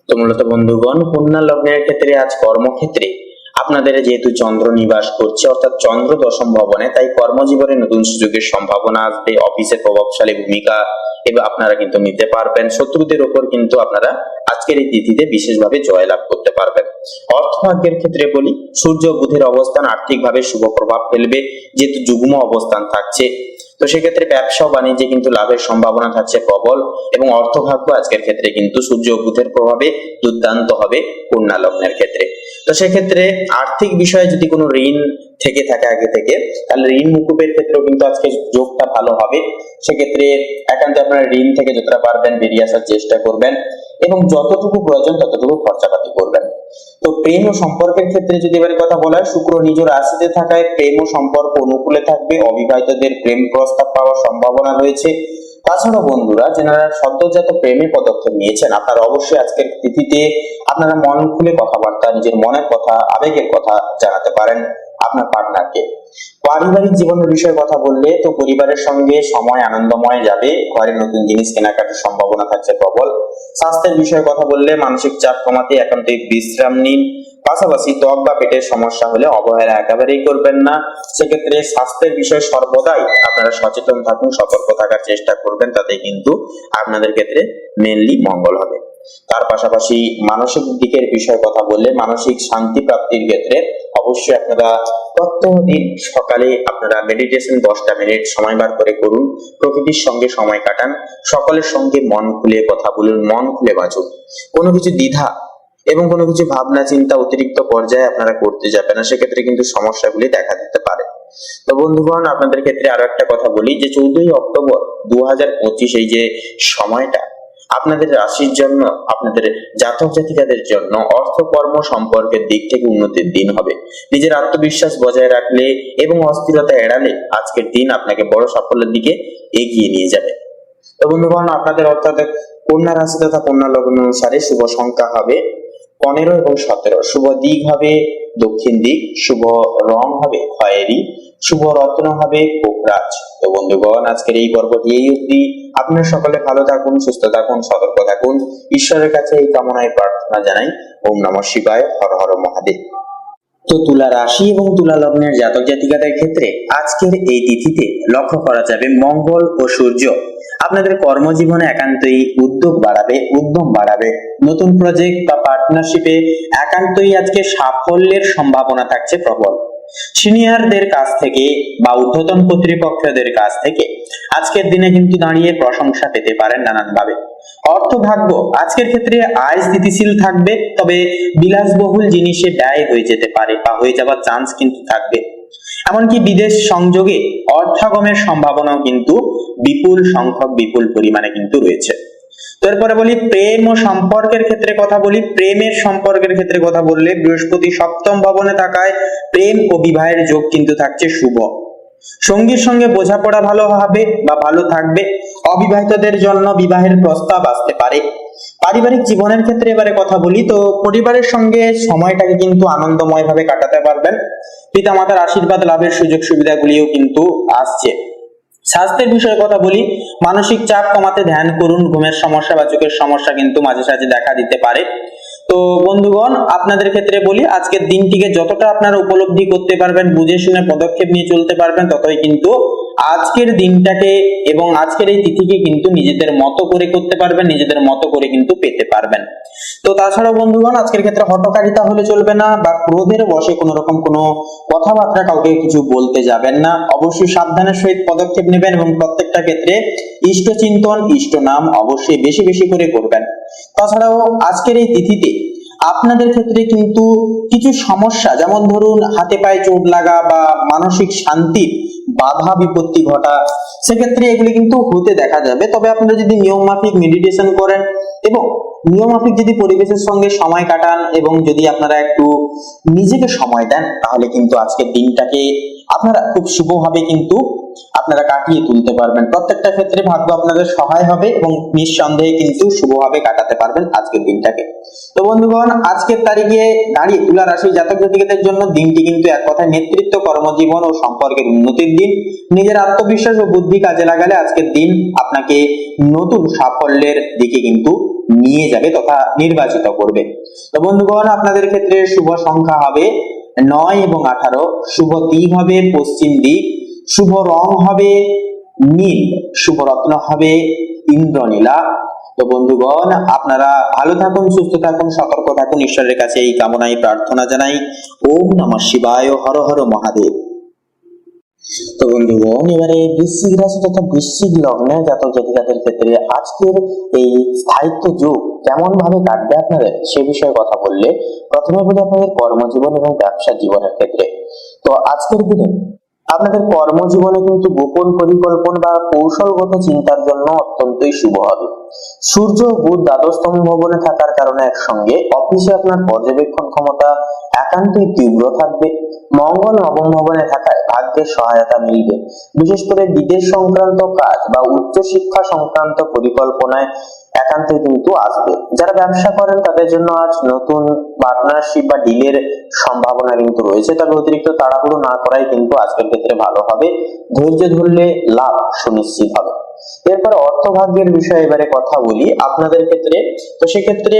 Speaker 1: তো মূলত বন্ধুগণ, কন্যা লগ্নের ক্ষেত্রে আজ কর্মক্ষেত্রে আপনাদের যেহেতু চন্দ্র নিবাস করছে, অর্থাৎ চন্দ্র দশম ভবনে, তাই কর্মজীবনে নতুন সুযোগের সম্ভাবনা আসবে। অফিসে প্রভাবশালী ভূমিকা এবং আপনারা কিন্তু নিতে পারবেন। শত্রুদের উপর কিন্তু আপনারা আজকের এই তিথিতে বিশেষভাবে জয়লাভ করতে পারবেন। অর্থভাগ্যের ক্ষেত্রে বলি, সূর্য বুধের অবস্থান আর্থিকভাবে শুভ প্রভাব ফেলবে, যেহেতু যুগ্ম অবস্থান থাকছে। তো সেক্ষেত্রে ব্যবসা ও বাণিজ্যে কিন্তু লাভের সম্ভাবনা থাকছে প্রবল, এবং অর্থভাগ্য আজকের ক্ষেত্রে কিন্তু সূর্য ও বুধের প্রভাবে দুর্দান্ত হবে কন্যা লগ্নের ক্ষেত্রে। তো সেক্ষেত্রে আর্থিক বিষয়ে যদি কোনো ঋণ থেকে থাকে আগে থেকে, তাহলে ঋণ মুকুবের ক্ষেত্রেও কিন্তু আজকে যোগটা ভালো হবে। সেক্ষেত্রে একান্তে আপনারা ঋণ থেকে যতটা পারবেন বেরিয়ে আসার চেষ্টা করবেন এবং যতটুকু প্রয়োজন ততটুকু খরচাপাতি করবেন। তো প্রেম ও সম্পর্কের ক্ষেত্রে যদি এবারে কথা বলা হয়, শুক্র নিজ রাশিতে থাকায় প্রেম ও সম্পর্ক অনুকূলে থাকবে। অবিবাহিতদের প্রেম প্রস্তাব পাওয়ার সম্ভাবনা রয়েছে। তাছাড়া বন্ধুরা, যারা সদ্যজাত প্রেমে পদক্ষেপ নিয়েছেন, আপনারা অবশ্যই আজকের তিথিতে আপনারা মন খুলে কথাবার্তা, নিজের মনের কথা, আবেগের কথা জানাতে পারেন আপনার পার্টনারকে। পারিবারিক জীবনের বিষয়ে কথা বললে, তো পরিবারের সঙ্গে সময় আনন্দময় যাবে। ঘরে নতুন জিনিস কেনাকাটার সম্ভাবনা থাকছে প্রবল। স্বাস্থ্যের বিষয়ে কথা বললে, মানসিক চাপ কমাতে একান্তই বিশ্রাম নিন। পাশাপাশি ত্বক বা পেটের সমস্যা হলে অবহেলা একেবারেই করবেন না। সেক্ষেত্রে স্বাস্থ্যের বিষয়ে সর্বদাই আপনারা সচেতন থাকুন, সতর্ক থাকার চেষ্টা করবেন, তাতে কিন্তু আপনাদের ক্ষেত্রে মেনলি মঙ্গল হবে। তার পাশাপাশি মানসিক দিকের বিষয়ে কথা বললে, মানসিক শান্তি প্রাপ্তির ক্ষেত্রে অবশ্যই আপনারা প্রত্যেকদিন সকালে আপনারা মেডিটেশন 10টা মিনিট সময় বার করে করুন। প্রকৃতির সঙ্গে সময় কাটান, সকলের সঙ্গে মন খুলে কথা বলুন, মন খুলে বাঁচুন। কোনো কিছু দ্বিধা এবং কোনো কিছু ভাবনা চিন্তা অতিরিক্ত পর্যায়ে আপনারা করতে যাবেন না, সেক্ষেত্রে কিন্তু সমস্যাগুলি দেখা দিতে পারে। তো বন্ধুগণ, আপনাদের ক্ষেত্রে আরো একটা কথা বলি যে 14ই অক্টোবর 2025 এই যে সময়টা আপনাদের রাশির জন্য, আপনাদের জাতক জাতিকাদের জন্য অর্থ কর্ম সম্পর্কের দিক থেকে উন্নতির দিন হবে। নিজের আত্মবিশ্বাস বজায় রাখলে এবং অস্থিরতা এড়ালে আজকের দিন আপনাকে বড় সাফল্যের দিকে এগিয়ে নিয়ে যাবে। তো বন্ধুগণ, আপনাদের অর্থাৎ কন্যা রাশি তথা কন্যা লগ্ন অনুসারে শুভ সংখ্যা হবে 15 এবং 17। শুভ দিক হবে দক্ষিণ দিক। শুভ রং হবে খয়েরি। শুভ রত্ন হবে পোখরাজ। তো বন্ধুগণ, আজকের এই পর্বটি এই অবধি। আপনারা সকলে ভালো থাকুন, সুস্থ থাকুন, সতর্ক থাকুন। ঈশ্বরের কাছে এই কামনায় প্রার্থনা জানাই। ওম নমঃ শিবায়, হর হর মহাদেব। তো তুলা রাশি এবং তুলা লগ্নের জাতক জাতিকাদের ক্ষেত্রে আজকের এই তিথিতে লক্ষ্য করা যাবে মঙ্গল ও সূর্য আপনাদের কর্মজীবনে একান্তই উদ্যোগ বাড়াবে, উদ্যম বাড়াবে। নতুন প্রজেক্ট বা পার্টনারশিপে একান্তই আজকে সাফল্যের সম্ভাবনা থাকছে প্রবল। সিনিয়রদের কাছ থেকে বা ঊর্ধ্বতন কর্তৃপক্ষদের কাছ থেকে আজকের দিনে কিন্তু দাঁড়িয়ে প্রশংসা পেতে পারেন নানানভাবে। অর্থ ভাগ্য আজকের ক্ষেত্রে আয় স্থিতিশীল থাকবে, তবে বিলাসবহুল জিনিসে ব্যয় হয়ে যেতে পারে বা হয়ে যাওয়ার চান্স কিন্তু থাকবে। এমনকি বিদেশ সংযোগে অর্থাগমের সম্ভাবনাও কিন্তু বিপুল সংখ্যক বিপুল পরিমাণে কিন্তু রয়েছে। তো এরপরে বলি প্রেম ও সম্পর্কের ক্ষেত্রে কথা বলি। প্রেমের সম্পর্কের ক্ষেত্রে কথা বললে বৃহস্পতি সপ্তম ভবনে থাকায় প্রেম ও বিবাহের যোগ কিন্তু থাকছে শুভ। সঙ্গীর সঙ্গে বোঝাপড়া ভালো হবে বা ভালো থাকবে। অবিবাহিতদের জন্য বিবাহের প্রস্তাব আসতে পারে। পারিবারিক জীবনের ক্ষেত্রে এবারে কথা বলি, তো পরিবারের সঙ্গে সময়টাকে কিন্তু আনন্দময় ভাবে কাটাতে পারবেন। পিতামাতার আশীর্বাদ লাভের সুযোগ সুবিধাগুলিও কিন্তু আসছে। স্বাস্থ্যের বিষয়ে কথা বলি, মানসিক চাপ কমাতে ধ্যান করুন। ঘুমের সমস্যা বা চোখের সমস্যা কিন্তু মাঝে সাঝে দেখা দিতে পারে। তো বন্ধুগণ, আপনাদের ক্ষেত্রে বলি আজকের দিনটিকে যতটা আপনারা উপলব্ধি করতে পারবেন, বুঝে শুনে পদক্ষেপ নিয়ে চলতে পারবেন, ততই কিন্তু আজকের দিনটাকে এবং আজকের এই তিথিকে কিন্তু নিজেদের মতো করে করতে পারবেন, নিজেদের মতো করে কিন্তু পেতে পারবেন। তো তাছাড়াও বন্ধুগণ, আজকের ক্ষেত্রে হঠকারিতা হলে চলবে না বা ক্রোধের বশে কোনো রকম কোনো কথাবার্তা কাউকে কিছু বলতে যাবেন না। অবশ্যই সাবধানের সহিত পদক্ষেপ নেবেন এবং প্রত্যেকটা ক্ষেত্রে ইষ্ট চিন্তন, ইষ্ট নাম অবশ্যই বেশি বেশি করে করবেন। তাছাড়াও আজকের এই তিথিতে আপনাদের ক্ষেত্রে কিন্তু কিছু সমস্যা, যেমন ধরুন হাতে পায়ে চোট লাগা বা মানসিক শান্তির বাধা বিপত্তি ঘটা, সেক্ষেত্রে এগুলি কিন্তু হতে দেখা যাবে। তবে আপনারা যদি নিয়ম মাফিক মেডিটেশন করেন এবং নিয়ম মাফিক যদি পরিবেশের সঙ্গে সময় কাটান এবং যদি আপনারা একটু নিজেকে সময় দেন, তাহলে কিন্তু আজকের দিনটাকে আপনারা খুব শুভভাবে কিন্তু আপনারা কাটিয়ে তুলতে পারবেন। প্রত্যেকটা ক্ষেত্রে ভাগ্য আপনাদের সহায় হবে এবং নিঃসন্দেহে কিন্তু শুভভাবে কাটাতে পারবেন আজকের দিনটাকে। তো বন্ধুগণ, আজকের তারিখে দাঁড়িয়ে তুলা রাশির জাতক জাতিকাদের জন্য দিনটি কিন্তু এক কথায় নেতৃত্ব, কর্মজীবন ও সম্পর্কের উন্নতির দিন। নিজের আত্মবিশ্বাস ও বুদ্ধি কাজে লাগালে আজকের দিন আপনাকে নতুন সাফল্যের দিকে কিন্তু নিয়ে যাবে তথা নির্বাচিত করবে। তো বন্ধুগণ, আপনাদের ক্ষেত্রে শুভ সংখ্যা হবে 9 এবং 18, শুভ দিক হবে পশ্চিম দিক, শুভ রং হবে নীল, শুভ রত্ন হবে ইন্দ্রনীলা। তো বন্ধুগণ, আপনারা ভালো থাকুন, সুস্থ থাকুন, সতর্ক থাকুন, ঈশ্বরের কাছে এই কামনাই প্রার্থনা জানাই। ওম নমঃ শিবায়, হর হর মহাদেব। তো বন্ধুগণ, এবারে বৃশ্চিক রাশি তথা বৃশ্চিক লগ্নে জাতক জাতিকাদের ক্ষেত্রে আজকের এই স্থায়িত্ব যোগ কেমন ভাবে কাটবে আপনাদের সে বিষয়ে কথা বললে প্রথমে বলি আপনাদের কর্মজীবন এবং ব্যবসা জীবনের ক্ষেত্রে। তো আজকের দিনে আপনাদের কর্মজীবনে কিন্তু গোপন পরিকল্পনা বা কৌশলগত চিন্তার জন্য অত্যন্তই শুভ হবে। সূর্য ও বুধ দ্বাদশতম ভবনে থাকার কারণে একসঙ্গে অফিসে আপনার পর্যবেক্ষণ ক্ষমতা একান্তই তীব্র থাকবে। মঙ্গল নবম ভবনে থাকায় ভাগ্যের সহায়তা মিলবে। বিশেষ করে বিদেশ সংক্রান্ত কাজ বা উচ্চ শিক্ষা সংক্রান্ত পরিকল্পনায় একান্তই কিন্তু আসবে। যারা ব্যবসা করেন তাদের জন্য আজ নতুন পার্টনারশিপ বা ডিলের সম্ভাবনা কিন্তু রয়েছে, তবে অতিরিক্ত তাড়াহুড়ো না করাই কিন্তু আজকের ক্ষেত্রে ভালো হবে। ধৈর্য ধরলে লাভ সুনিশ্চিত হবে। এরপরে অর্থভাগ্যের বিষয়ে এবারে কথা বলি আপনাদের ক্ষেত্রে। তো সেক্ষেত্রে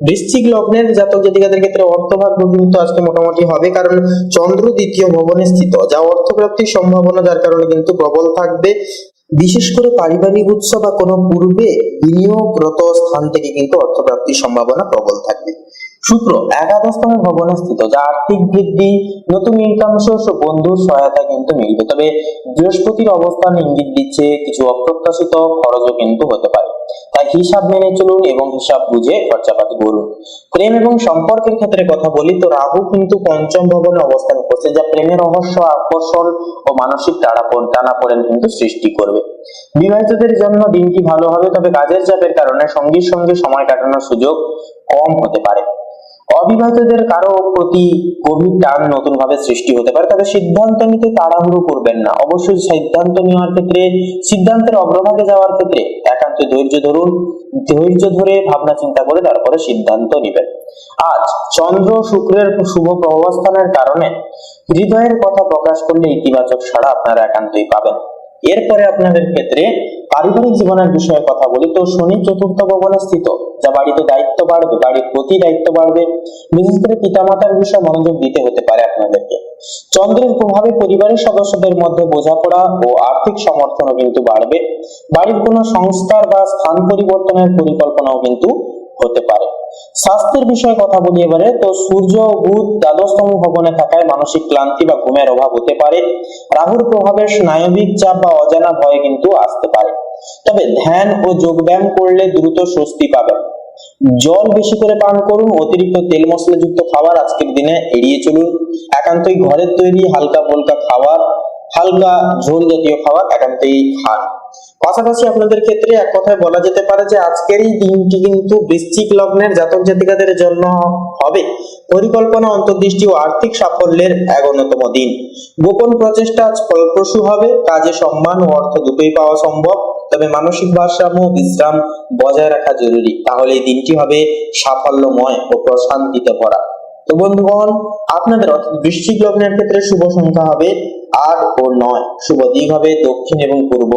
Speaker 1: বৃশ্চিক লগ্নের জাতক জাতিকাদের ক্ষেত্রে অর্থভাগ্য কিন্তু আজকে মোটামুটি হবে, কারণ চন্দ্র দ্বিতীয় ভবনে স্থিত, যা অর্থপ্রাপ্তির সম্ভাবনা যার কারণে কিন্তু প্রবল থাকবে। বিশেষ করে পারিবারিক উৎসব বা কোনো পূর্বে বিনিয়োগরত স্থান থেকে কিন্তু অর্থপ্রাপ্তির সম্ভাবনা প্রবল থাকবে। শুক্র একাদশতম ভবনে স্থিত, যা আর্থিক বৃদ্ধি, নতুন ইনকাম সোর্স ও বন্ধুর সহায়তা কিন্তু মিলবে। তবে বৃহস্পতির অবস্থান ইঙ্গিত দিচ্ছে কিছু অপ্রত্যাশিত খরচও কিন্তু হতে পারে, তাই হিসাব মেনে চলুন এবং হিসাব বুঝে খরচাপাতি করুন। প্রেম এবং সম্পর্কের ক্ষেত্রে কথা বলি, তো রাহু কিন্তু পঞ্চম ভবনে অবস্থান করছে, যা প্রেমের রহস্য, আকর্ষণ ও মানসিক টানাপোড়েন কিন্তু সৃষ্টি করবে। বিবাহিতদের জন্য দিনটি ভালো হবে, তবে কাজের চাপের কারণে সঙ্গীর সঙ্গে সময় কাটানোর সুযোগ কম হতে পারে। অবিবাহিতদের কারো প্রতি গভীর টান নতুন ভাবে সৃষ্টি হতে পারে, তবে সিদ্ধান্ত নিতে তাড়াহুড়ো করবেন না। অবশ্যই সিদ্ধান্ত নেওয়ার ক্ষেত্রে, সিদ্ধান্তের অগ্রভাগে যাওয়ার ক্ষেত্রে একান্ত ধৈর্য ধরুন, ধৈর্য ধরে ভাবনা চিন্তা করে তারপরে সিদ্ধান্ত নেবেন। আজ চন্দ্র শুক্রের শুভ অবস্থানের কারণে হৃদয়ের কথা প্রকাশ করলে ইতিবাচক সাড়া আপনারা একান্তই পাবেন। এরপরে আপনাদের ক্ষেত্রে পারিবারিক জীবনের বিষয়ে কথা বলি, তো শনি চতুর্থ ভবনে স্থিত, যা বাড়িতে দায়িত্ব বাড়বে, বাড়ির প্রতি দায়িত্ব বাড়বে। বিশেষ করে পিতামাতার বিষয়ে মনোযোগ দিতে হতে পারে আপনাদেরকে। চন্দ্রের প্রভাবে পরিবারের সদস্যদের মধ্যে বোঝাপড়া ও আর্থিক সমর্থনও কিন্তু বাড়বে। বাড়ির কোনো সংস্কার বা স্থান পরিবর্তনের পরিকল্পনাও কিন্তু হতে পারে। স্বাস্থ্যের বিষয়ে কথা বলি এবারে। তো সূর্য ও বুধ দ্বাদশতম ভবনে থাকায় মানসিক ক্লান্তি বা ঘুমের অভাব হতে পারে। রাহুর প্রভাবে স্নায়বিক চাপ বা অজানা ভয় কিন্তু আসতে পারে। তবে ধ্যান ও যোগব্যায়াম করলে দ্রুত স্বস্তি পাবেন। জল বেশি করে পান করুন। অতিরিক্ত তেল মশলাযুক্ত খাবার আজকের দিনে এড়িয়ে চলুন। একান্তই ঘরের তৈরি হালকা ফুলকা খাবার, হালকা ঝোল জাতীয় খাবার একান্তই খান। পাশাপাশি আপনাদের ক্ষেত্রে এক কথায় বলা যেতে পারে যে আজকের এই দিনটি কিন্তু বৃশ্চিক লগ্নের জাতক জাতিকাদের জন্য হবে পরিকল্পনা, অন্তর্দৃষ্টি ও আর্থিক সাফল্যের এক অন্যতম দিন। গোপন প্রচেষ্টা আজ ফলপ্রসূ হবে। কাজে সম্মান ও অর্থ দুটোই পাওয়া সম্ভব। তবে মানসিক ভারসাম্য ও বিশ্রাম বজায় রাখা জরুরি, তাহলে এই দিনটি হবে সাফল্যময় ও প্রশান্তিতে ভরা। তো বন্ধুগণ, আপনাদের অর্থাৎ বৃশ্চিক লগ্নের ক্ষেত্রে শুভ সংখ্যা হবে 8 ও 9, শুভ দিক হবে দক্ষিণ এবং পূর্ব।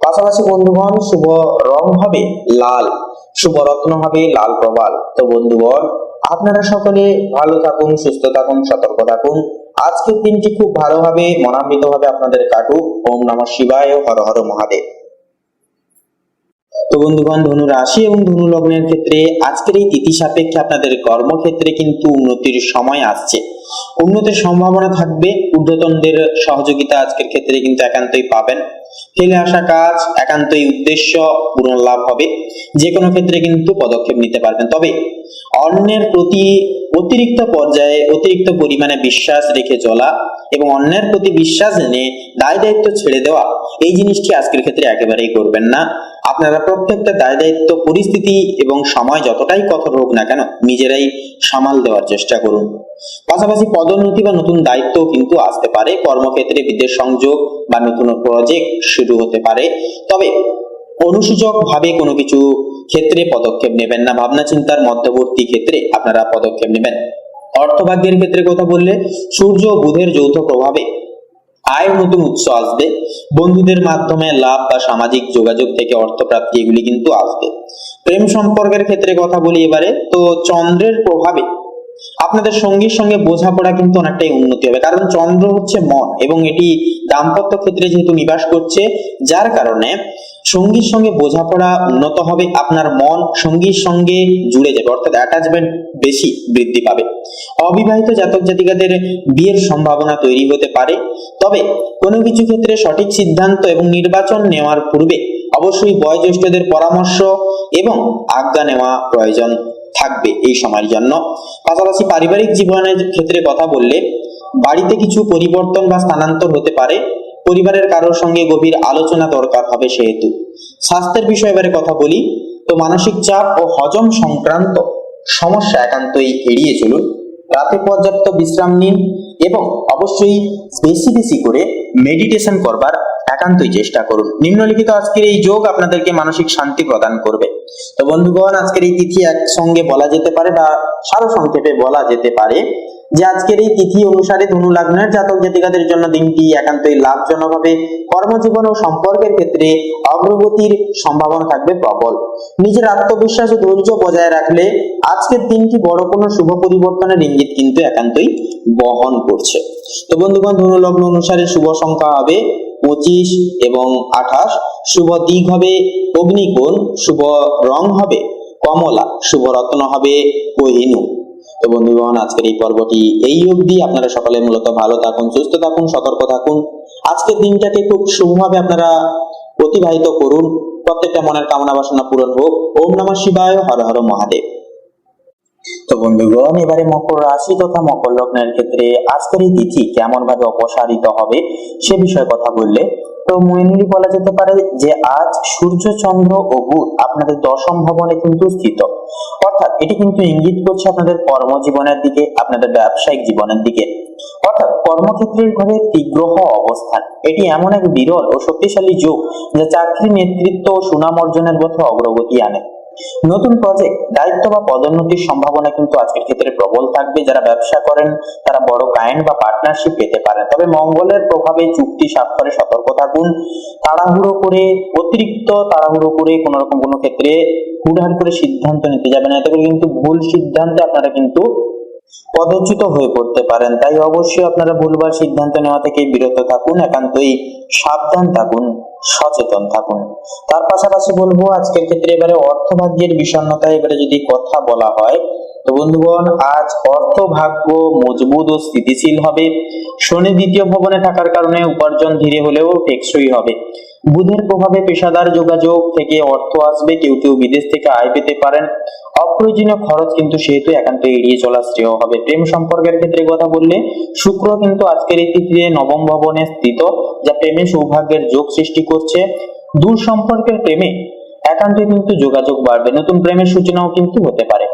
Speaker 1: পাশাপাশি বন্ধুগণ, শুভ রং হবে লাল, শুভ রত্ন হবে লাল প্রবাল। তো বন্ধুগণ, আপনারা সকলে ভালো থাকুন, সুস্থ থাকুন, সতর্ক থাকুন। আজকের দিনটি খুব ভালোভাবে মনান্বিত ভাবে আপনাদের কাটুক। ওম নমঃ শিবায়, হর হর মহাদেব। তো বন্ধুগণ, ধনু রাশি এবং ধনু লগ্নের ক্ষেত্রে আজকের এই তিথি সাপেক্ষে আপনাদের কর্মক্ষেত্রে কিন্তু উন্নতির সময় আসছে। উন্নতির সম্ভাবনা থাকবে। ঊর্ধ্বতনদের সহযোগিতা আজকের ক্ষেত্রে কিন্তু একান্তই পাবেন। ফেলে আসা কাজ একান্তই উদ্দেশ্য পূরণ লাভ হবে। যে কোনো ক্ষেত্রে কিন্তু পদক্ষেপ নিতে পারবেন। তবে অন্যের প্রতি অতিরিক্ত পর্যায়ে অতিরিক্ত পরিমাণে বিশ্বাস রেখে চলা এবং অন্যের প্রতি বিশ্বাস এনে দায় দায়িত্ব ছেড়ে দেওয়া, এই জিনিসটি আজকের ক্ষেত্রে একেবারেই করবেন না। আপনারা প্রত্যেকটা দায় দায়িত্ব, পরিস্থিতি এবং সময় যতটাই কঠোর হোক না কেন নিজেরাই সামাল দেওয়ার চেষ্টা করুন। পাশাপাশি পদোন্নতি বা নতুন দায়িত্ব কিন্তু আসতে পারে। কর্মক্ষেত্রে বিদেশ সংযোগ বা নতুন প্রজেক্ট শুরু হতে পারে। তবে অনুসূচক ভাবে কোনো কিছু ক্ষেত্রে পদক্ষেপ নেবেন না। ভাবনা চিন্তার মধ্যবর্তী ক্ষেত্রে আপনারা পদক্ষেপ নেবেন। অর্থভাগ্যের ক্ষেত্রে কথা বললে সূর্য ও বুধের যৌথ প্রভাবে আয় নতুন উৎস আসবে। বন্ধুদের মাধ্যমে লাভ বা সামাজিক যোগাযোগ থেকে অর্থপ্রাপ্তি এগুলি কিন্তু আসবে। প্রেম সম্পর্কের ক্ষেত্রে কথা বলি এবারে। তো চন্দ্রের প্রভাবে আপনাদের সঙ্গীর সঙ্গে বোঝাপড়া কিন্তু অনেকটাই উন্নতি হবে, কারণ চন্দ্র হচ্ছে মন এবং এটি দাম্পত্য ক্ষেত্রে যেহেতু নিবাস করছে, যার কারণে সঙ্গীর সঙ্গে বোঝাপড়া উন্নত হবে। আপনার মন সঙ্গীর সঙ্গে জুড়ে যাবে, অর্থাৎ অ্যাটাচমেন্ট বেশি বৃদ্ধি পাবে। অবিবাহিত জাতক জাতিকাদের বিয়ের সম্ভাবনা তৈরি হতে পারে। তবে কোনো কিছু ক্ষেত্রে সঠিক সিদ্ধান্ত এবং নির্বাচন নেওয়ার পূর্বে অবশ্যই বয়োজ্যেষ্ঠদের পরামর্শ এবং আজ্ঞা নেওয়া প্রয়োজন থাকবে এই সময়ের জন্য। পাশাপাশি পারিবারিক জীবনের ক্ষেত্রে কথা বললে বাড়িতে কিছু পরিবর্তন বা স্থানান্তর হতে পারে। পরিবারের কারোর সঙ্গে গভীর আলোচনা দরকার হবে সেহেতু। স্বাস্থ্যের বিষয়ে এবারে কথা বলি। তো মানসিক চাপ ও হজম সংক্রান্ত সমস্যা একান্তই এড়িয়ে চলুন। রাতে পর্যাপ্ত বিশ্রাম নিন এবং অবশ্যই বেশি বেশি করে মেডিটেশন করবার একান্তই চেষ্টা করুন। নিম্নলিখিত আজকের এই যোগ আপনাদেরকে মানসিক শান্তি প্রদান করবে। তো বন্ধুগণ, আজকের এই তিথি একসঙ্গে বলা যেতে পারে বা সারসংক্ষেপে বলা যেতে পারে যে আজকের এই তিথি অনুসারে ধনু লগ্নের জাতক জাতিকাদের জন্য দিনটি একান্তই লাভজনক হবে। কর্মজীবন ও সম্পর্কের ক্ষেত্রে অগ্রগতির সম্ভাবনা থাকবে প্রবল। নিজের আত্মবিশ্বাস ও ধৈর্য বজায় রাখলে আজকের দিনটি বড় কোনো শুভ পরিবর্তনের ইঙ্গিত কিন্তু একান্তই বহন করছে। তো বন্ধুগণ, ধনু লগ্ন অনুসারে শুভ সংখ্যা হবে 25 এবং 28, শুভ দিক হবে অগ্নিকোণ, শুভ রং হবে কমলা, শুভ রত্ন হবে কোহিনূর। তো বন্ধুগণ, আজকের এই পর্বটি এই অবধি। আপনারা সকলে মূলত ভালো থাকুন, সুস্থ থাকুন, সতর্ক থাকুন। আজকের দিনটাকে খুব শুভভাবে আপনারা অতিবাহিত করুন। প্রত্যেকটা মনের কামনা বাসনা পূরণ হোক। ওম নমঃ শিবায়, হর হর মহাদেব। তো বন্ধুগণ, এবারে মকর রাশি তথা মকর লগ্নের ক্ষেত্রে আজকের এই তিথি কেমন ভাবে অপসারিত হবে সে বিষয়ে কথা বললে তো মেইনলি বলা যেতে পারে যে আজ সূর্য, চন্দ্র ও বুধ আপনাদের দশম ভবনে কিন্তু স্থিত, অর্থাৎ এটি কিন্তু ইঙ্গিত করছে আপনাদের কর্মজীবনের দিকে, আপনাদের ব্যবসায়িক জীবনের দিকে। অর্থাৎ কর্মক্ষেত্রের ঘরে তীব্রহ অবস্থান, এটি এমন এক বিরল ও শক্তিশালী যোগ যা চাকরি, নেতৃত্ব ও সুনাম অর্জনের পথে অগ্রগতি আনে। নতুন প্রজেক্ট, দায়িত্ব বা পদোন্নতির সম্ভাবনা কিন্তু আজকের ক্ষেত্রে প্রবল থাকবে। যারা ব্যবসা করেন তারা বড় ক্লায়েন্ট বা পার্টনারশিপ পেতে পারেন। তবে মঙ্গলের প্রভাবে চুক্তি স্বাক্ষরে সতর্ক থাকুন। অতিরিক্ত তাড়াহুড়ো করে কোনো রকম কোনো ক্ষেত্রে হুড়হাড় করে সিদ্ধান্ত নিতে যাবেন না, এতে করে কিন্তু ভুল সিদ্ধান্তে আপনারা কিন্তু পদচ্যুত হয়ে পড়তে পারেন। তাই অবশ্যই আপনারা ভুলবার সিদ্ধান্ত নেওয়া থেকে বিরত থাকুন, একান্তই সাবধান থাকুন, সচেতন থাকুন। তার পাশাপাশি বলবো আজকের ক্ষেত্রে এবারে অর্থভাগ্যের বিষণ্ণতা এবারে যদি কথা বলা হয় তো বন্ধুগণ, আজ অর্থ ভাগ্য মজবুত ও স্থিতিশীল হবে। শনি দ্বিতীয় ভবনে থাকার কারণে উপার্জন ধীরে হলেও টেকসই হবে। বুধের প্রভাবে পেশাদার যোগাযোগ থেকে অর্থ আসবে, কেউ কেউ বিদেশ থেকে আয় পেতে পারেন। অপ্রয়োজনীয় খরচ কিন্তু সেহেতু একান্ত এড়িয়ে চলা শ্রেয় হবে। প্রেম সম্পর্কের ক্ষেত্রে কথা বললে শুক্র কিন্তু আজকের এই তিথিতে নবম ভবনে স্থিত, যা প্রেমে সৌভাগ্যের যোগ সৃষ্টি করছে। দূর সম্পর্কের প্রেমে একান্ত কিন্তু যোগাযোগ বাড়বে, নতুন প্রেমের সূচনাও কিন্তু হতে পারে।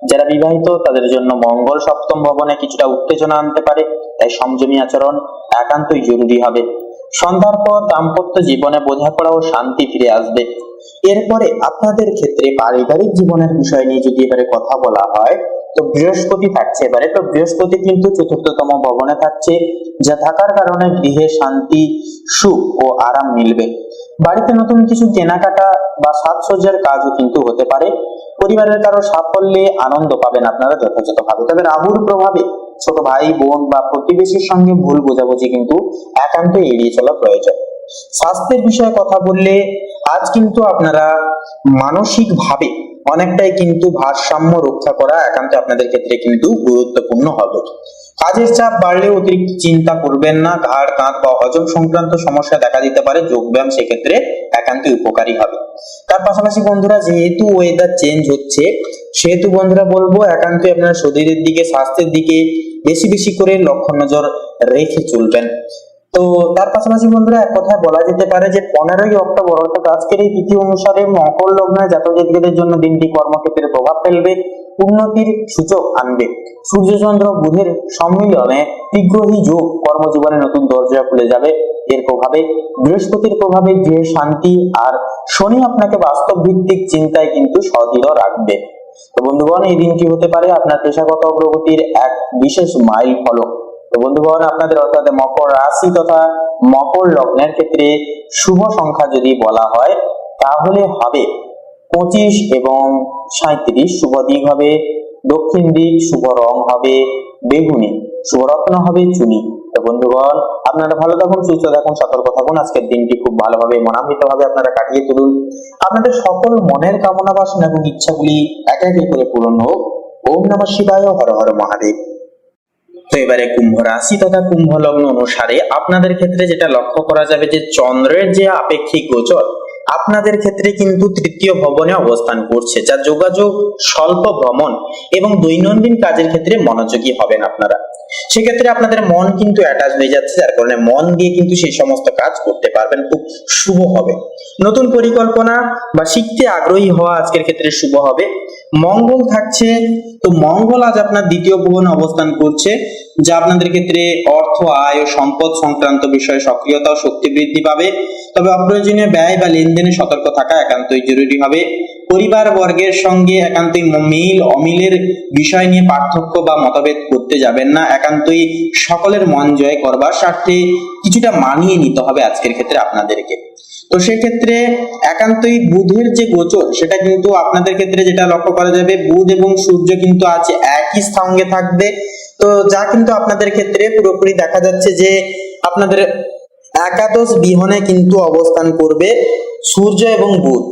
Speaker 1: যারা বিবাহিত তাদের জন্য মঙ্গল সপ্তম ভবনে কিছুটা উত্তেজনা আনতে পারে, তাই সংযমী আচরণ একান্তই জরুরি হবে। সন্ধ্যার পর দাম্পত্য জীবনে বোঝাপড়া ও শান্তি ফিরে আসবে। এরপরে আপনাদের ক্ষেত্রে পারিবারিক জীবনের বিষয় নিয়ে যদি এবারে কথা বলা হয় তো বৃহস্পতি থাকছে এবারে। তো বৃহস্পতি কিন্তু চতুর্থতম ভবনে থাকছে, যা থাকার কারণে গৃহে শান্তি, সুখ ও আরাম মিলবে। বাড়িতে নতুন কিছু কেনাকাটা বা সাজসজ্জার কাজও কিন্তু হতে পারে। পরিবারের কারো সাফল্যে আনন্দ পাবেন আপনারা যথাযথভাবে। তবে রাহুর প্রভাবে ছোট ভাই বোন বা প্রতিবেশীর সঙ্গে ভুল বোঝাবুঝি কিন্তু একান্ত এড়িয়ে চলা প্রয়োজন। স্বাস্থ্যের বিষয়ে কথা বললে আজ কিন্তু আপনারা মানসিক ভাবে অনেকটাই কিন্তু ভারসাম্য রক্ষা করা একান্ত আপনাদের ক্ষেত্রে কিন্তু গুরুত্বপূর্ণ হবে। কাজের চাপ বাড়লে অতিরিক্ত চিন্তা করবেন না। ঘাড় কাঁধ বা হজম সংক্রান্ত সমস্যা দেখা দিতে পারে, যোগব্যায়াম সেক্ষেত্রে একান্তই উপকারী হবে। তার পাশাপাশি বন্ধুরা, যেহেতু ওয়েদার চেঞ্জ হচ্ছে সেহেতু বন্ধুরা বলবো একান্তই আপনারা শরীরের দিকে, স্বাস্থ্যের দিকে বেশি বেশি করে লক্ষ্য নজর রেখে চলবেন। তো তার পাশাপাশি বন্ধুরা এক কথায় বলা যেতে পারে যে 15ই অক্টোবর অর্থাৎ আজকের এই তিথি অনুসারে মকর লগ্নে জাতক জাতিকাদের জন্য দিনটি কর্মক্ষেত্রে প্রভাব ফেলবে, উন্নতির সূচক আনবে। সূর্য চন্দ্র বুধের সম্মিলনে তীব্রহী যোগ কর্মজীবনে নতুন দরজা খুলে যাবে। এর প্রভাবে বৃহস্পতির প্রভাবে গৃহে শান্তি, আর শনি আপনাকে বাস্তব ভিত্তিক চিন্তায় কিন্তু সদৃঢ় রাখবে। তো বন্ধুগণ, এই দিনটি হতে পারে আপনার পেশাগত অগ্রগতির এক বিশেষ মাইল ফলক। তো বন্ধুগণ, আপনাদের অর্থাৎ মকর রাশি তথা মকর লগ্নের ক্ষেত্রে শুভ সংখ্যা যদি বলা হয় তাহলে হবে 25 এবং 37। শুভ দিক হবে দক্ষিণ দিক, শুভ রং হবে বেগুনি, শুভ রত্ন হবে চুনি। তো বন্ধুগণ, আপনারা ভালো থাকুন, সুস্থ থাকুন, সতর্ক থাকুন। আজকের দিনটি খুব ভালোভাবে মনান্বিত ভাবে আপনারা কাটিয়ে তুলুন। আপনাদের সকল মনের কামনা বাসনা এবং ইচ্ছাগুলি একে একে করে পূরণ হোক। ওম নমঃ শিবায়, হর হর মহাদেব। তো এবারে কুম্ভ রাশি তথা কুম্ভ লগ্ন অনুসারে আপনাদের ক্ষেত্রে যেটা লক্ষ্য করা যাবে যে চন্দ্রের যে আপেক্ষিক গোচর আপনাদের ক্ষেত্রে কিন্তু তৃতীয় ভবনে অবস্থান করছে, যা যোগাযোগ, স্বল্প ভ্রমণ এবং দৈনন্দিন কাজের ক্ষেত্রে মনোযোগী হবেন আপনারা। সেক্ষেত্রে আপনাদের মন কিন্তু অ্যাটাচ হয়ে যাচ্ছে, যার কারণে মন দিয়ে কিন্তু সেই সমস্ত কাজ করতে পারবেন, খুব শুভ হবে। নতুন পরিকল্পনা বা শিখতে আগ্রহী হওয়া আজকের ক্ষেত্রে শুভ হবে। মঙ্গল থাকছে, তো মঙ্গল আজ আপনার দ্বিতীয় ভবনে অবস্থান করছে, যা আপনাদের ক্ষেত্রে অর্থ, আয় ও সম্পদ সংক্রান্ত বিষয়ে সক্রিয়তা ও শক্তি বৃদ্ধি পাবে। তবে অপ্রয়োজনীয় ব্যয় বা লেনদেনে সতর্ক থাকা একান্তই জরুরি হবে। পরিবার বর্গের সঙ্গে একান্তই মিল অমিলের বিষয় নিয়ে পার্থক্য বা মতভেদ করতে যাবেন না। একান্তই সকলের মন জয় করবার স্বার্থে কিছুটা মানিয়ে নিতে হবে আজকের ক্ষেত্রে আপনাদেরকে। তো সেক্ষেত্রে একান্তই বুধের যে গোচর সেটা কিন্তু আপনাদের ক্ষেত্রে যেটা লক্ষ্য করা যাবে, বুধ এবং সূর্য কিন্তু আজ একই সঙ্গে থাকবে। তো যা কিন্তু আপনাদের ক্ষেত্রে পুরোপুরি দেখা যাচ্ছে যে আপনাদের একাদশ বিহনে কিন্তু অবস্থান করবে সূর্য এবং বুধ।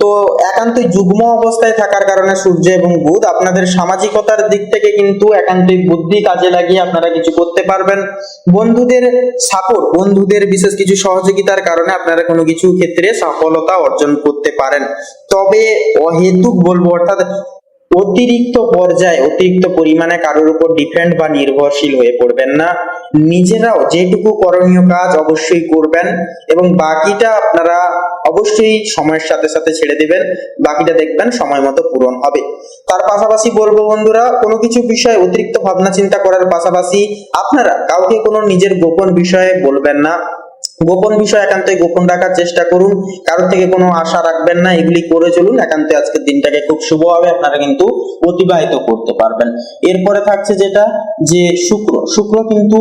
Speaker 1: তো একান্তই যুগ্ম অবস্থায় থাকার কারণে সূর্য এবং বুধ আপনাদের সামাজিকতার দিক থেকে কিন্তু একান্তই বুদ্ধি কাজে লাগিয়ে আপনারা কিছু করতে পারবেন। বন্ধুদের সাপোর্ট, বন্ধুদের বিশেষ কিছু সহযোগিতার কারণে আপনারা কোনো কিছু ক্ষেত্রে সফলতা অর্জন করতে পারেন। তবে অহেতুক বলবো অর্থাৎ অতিরিক্ত পর্যায়ে, অতিরিক্ত পরিমাণে কারোর উপর ডিপেন্ড বা নির্ভরশীল হয়ে পড়বেন না। নিজেরাও যেটুকু করণীয় কাজ অবশ্যই করবেন এবং বাকিটা আপনারা অবশ্যই সময়ের সাথে সাথে ছেড়ে দিবেন, বাকিটা দেখবেন সময় মতো পূরণ হবে। তার পাশাপাশি বলবো বন্ধুরা, কোনো কিছু বিষয়ে অতিরিক্ত ভাবনা চিন্তা করার পাশাপাশি আপনারা কাউকে কোনো নিজের গোপন বিষয়ে বলবেন না। গোপন বিষয় একান্তই গোপন রাখার চেষ্টা করুন, কারোর থেকে কোনো আশা রাখবেন না, এগুলি করে চলুন। একান্তই আজকের দিনটাকে খুব শুভভাবে আপনারা কিন্তু অতিবাহিত করতে পারবেন। এরপরে থাকছে যেটা যে শুক্র কিন্তু